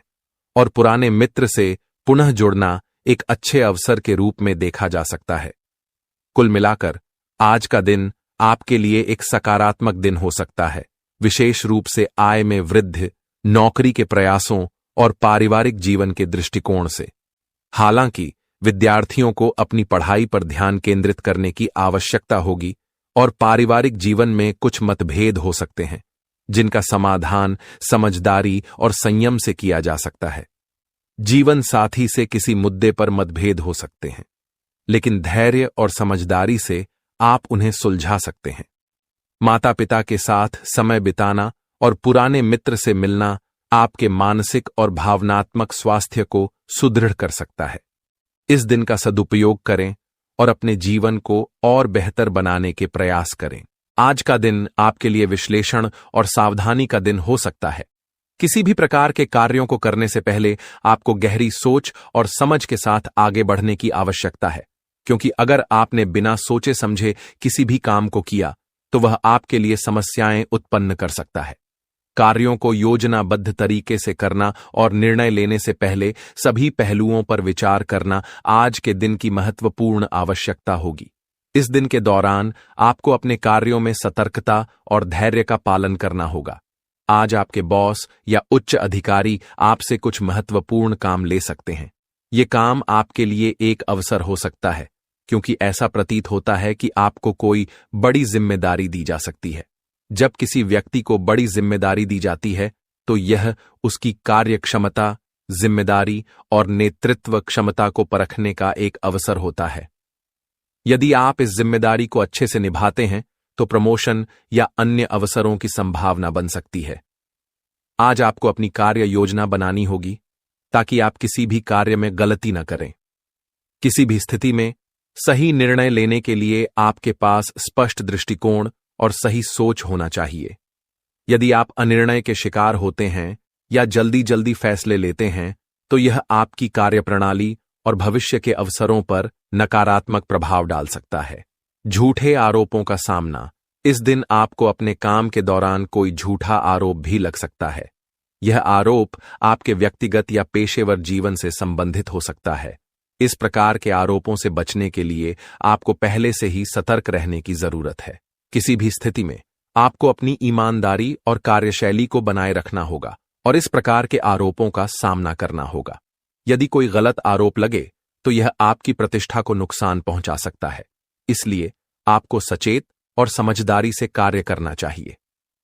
और पुराने मित्र से पुनः जुड़ना एक अच्छे अवसर के रूप में देखा जा सकता है। कुल मिलाकर आज का दिन आपके लिए एक सकारात्मक दिन हो सकता है, विशेष रूप से आय में वृद्धि, नौकरी के प्रयासों और पारिवारिक जीवन के दृष्टिकोण से। हालांकि विद्यार्थियों को अपनी पढ़ाई पर ध्यान केंद्रित करने की आवश्यकता होगी और पारिवारिक जीवन में कुछ मतभेद हो सकते हैं, जिनका समाधान समझदारी और संयम से किया जा सकता है। जीवन साथी से किसी मुद्दे पर मतभेद हो सकते हैं, लेकिन धैर्य और समझदारी से आप उन्हें सुलझा सकते हैं। माता पिता के साथ समय बिताना और पुराने मित्र से मिलना आपके मानसिक और भावनात्मक स्वास्थ्य को सुदृढ़ कर सकता है। इस दिन का सदुपयोग करें और अपने जीवन को और बेहतर बनाने के प्रयास करें। आज का दिन आपके लिए विश्लेषण और सावधानी का दिन हो सकता है। किसी भी प्रकार के कार्यों को करने से पहले आपको गहरी सोच और समझ के साथ आगे बढ़ने की आवश्यकता है, क्योंकि अगर आपने बिना सोचे समझे किसी भी काम को किया तो वह आपके लिए समस्याएं उत्पन्न कर सकता है। कार्यों को योजनाबद्ध तरीके से करना और निर्णय लेने से पहले सभी पहलुओं पर विचार करना आज के दिन की महत्वपूर्ण आवश्यकता होगी। इस दिन के दौरान आपको अपने कार्यों में सतर्कता और धैर्य का पालन करना होगा। आज आपके बॉस या उच्च अधिकारी आपसे कुछ महत्वपूर्ण काम ले सकते हैं। ये काम आपके लिए एक अवसर हो सकता है, क्योंकि ऐसा प्रतीत होता है कि आपको कोई बड़ी जिम्मेदारी दी जा सकती है। जब किसी व्यक्ति को बड़ी जिम्मेदारी दी जाती है तो यह उसकी कार्यक्षमता, जिम्मेदारी और नेतृत्व क्षमता को परखने का एक अवसर होता है। यदि आप इस जिम्मेदारी को अच्छे से निभाते हैं तो प्रमोशन या अन्य अवसरों की संभावना बन सकती है। आज आपको अपनी कार्य योजना बनानी होगी ताकि आप किसी भी कार्य में गलती न करें। किसी भी स्थिति में सही निर्णय लेने के लिए आपके पास स्पष्ट दृष्टिकोण और सही सोच होना चाहिए। यदि आप अनिर्णय के शिकार होते हैं या जल्दी जल्दी फैसले लेते हैं तो यह आपकी कार्यप्रणाली और भविष्य के अवसरों पर नकारात्मक प्रभाव डाल सकता है। झूठे आरोपों का सामना। इस दिन आपको अपने काम के दौरान कोई झूठा आरोप भी लग सकता है। यह आरोप आपके व्यक्तिगत या पेशेवर जीवन से संबंधित हो सकता है। इस प्रकार के आरोपों से बचने के लिए आपको पहले से ही सतर्क रहने की जरूरत है। किसी भी स्थिति में आपको अपनी ईमानदारी और कार्यशैली को बनाए रखना होगा और इस प्रकार के आरोपों का सामना करना होगा। यदि कोई गलत आरोप लगे तो यह आपकी प्रतिष्ठा को नुकसान पहुंचा सकता है, इसलिए आपको सचेत और समझदारी से कार्य करना चाहिए।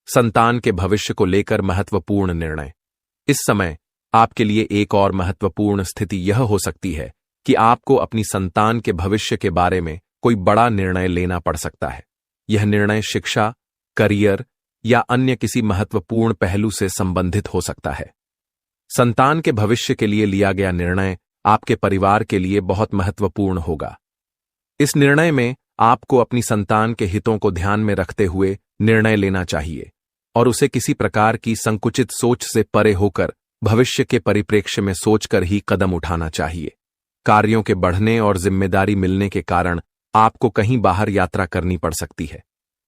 संतान के भविष्य को लेकर महत्वपूर्ण निर्णय। इस समय आपके लिए एक और महत्वपूर्ण स्थिति यह हो सकती है कि आपको अपनी संतान के भविष्य के बारे में कोई बड़ा निर्णय लेना पड़ सकता है। यह निर्णय शिक्षा, करियर या अन्य किसी महत्वपूर्ण पहलू से संबंधित हो सकता है। संतान के भविष्य के लिए लिया गया निर्णय आपके परिवार के लिए बहुत महत्वपूर्ण होगा। इस निर्णय में आपको अपनी संतान के हितों को ध्यान में रखते हुए निर्णय लेना चाहिए और उसे किसी प्रकार की संकुचित सोच से परे होकर भविष्य के परिप्रेक्ष्य में सोचकर ही कदम उठाना चाहिए। कार्यों के बढ़ने और जिम्मेदारी मिलने के कारण आपको कहीं बाहर यात्रा करनी पड़ सकती है।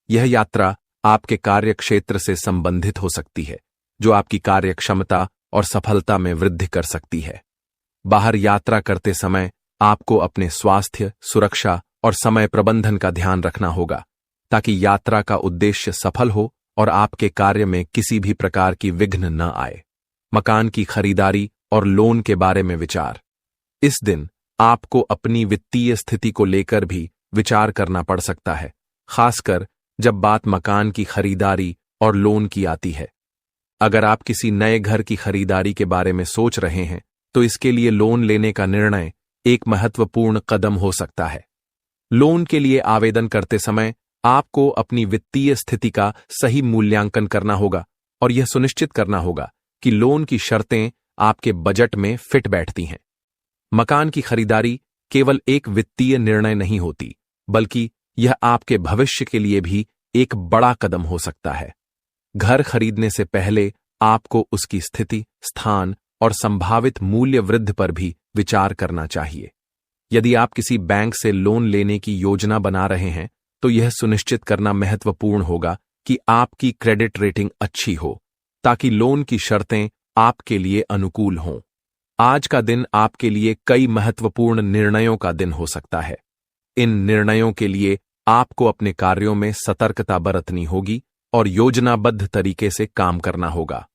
यह यात्रा आपके कार्य क्षेत्र से संबंधित हो सकती है, जो आपकी कार्यक्षमता और सफलता में वृद्धि कर सकती है। बाहर यात्रा करते समय आपको अपने स्वास्थ्य, सुरक्षा और समय प्रबंधन का ध्यान रखना होगा ताकि यात्रा का उद्देश्य सफल हो और आपके कार्य में किसी भी प्रकार की विघ्न न आए। मकान की खरीदारी और लोन के बारे में विचार। इस दिन आपको अपनी वित्तीय स्थिति को लेकर भी विचार करना पड़ सकता है, खासकर जब बात मकान की खरीदारी और लोन की आती है। अगर आप किसी नए घर की खरीदारी के बारे में सोच रहे हैं तो इसके लिए लोन लेने का निर्णय एक महत्वपूर्ण कदम हो सकता है। लोन के लिए आवेदन करते समय आपको अपनी वित्तीय स्थिति का सही मूल्यांकन करना होगा और यह सुनिश्चित करना होगा कि लोन की शर्तें आपके बजट में फिट बैठती हैं। मकान की खरीदारी केवल एक वित्तीय निर्णय नहीं होती, बल्कि यह आपके भविष्य के लिए भी एक बड़ा कदम हो सकता है। घर खरीदने से पहले आपको उसकी स्थिति, स्थान और संभावित मूल्य वृद्धि पर भी विचार करना चाहिए। यदि आप किसी बैंक से लोन लेने की योजना बना रहे हैं तो यह सुनिश्चित करना महत्वपूर्ण होगा कि आपकी क्रेडिट रेटिंग अच्छी हो, ताकि लोन की शर्तें आपके लिए अनुकूल हों। आज का दिन आपके लिए कई महत्वपूर्ण निर्णयों का दिन हो सकता है। इन निर्णयों के लिए आपको अपने कार्यों में सतर्कता बरतनी होगी और योजनाबद्ध तरीके से काम करना होगा।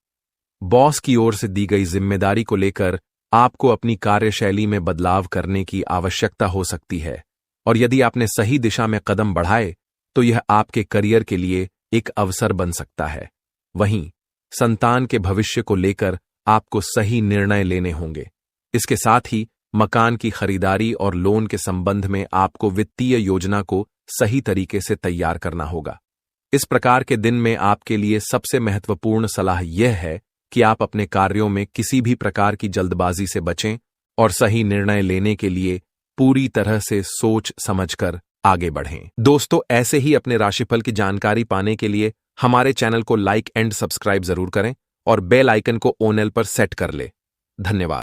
बॉस की ओर से दी गई जिम्मेदारी को लेकर आपको अपनी कार्यशैली में बदलाव करने की आवश्यकता हो सकती है, और यदि आपने सही दिशा में कदम बढ़ाए तो यह आपके करियर के लिए एक अवसर बन सकता है। वहीं संतान के भविष्य को लेकर आपको सही निर्णय लेने होंगे। इसके साथ ही मकान की खरीदारी और लोन के संबंध में आपको वित्तीय योजना को सही तरीके से तैयार करना होगा। इस प्रकार के दिन में आपके लिए सबसे महत्वपूर्ण सलाह यह है कि आप अपने कार्यों में किसी भी प्रकार की जल्दबाजी से बचें और सही निर्णय लेने के लिए पूरी तरह से सोच समझकर आगे बढ़ें। दोस्तों, ऐसे ही अपने राशिफल की जानकारी पाने के लिए हमारे चैनल को लाइक एंड सब्सक्राइब जरूर करें और बेल आइकन को ऑन पर सेट कर ले। धन्यवाद।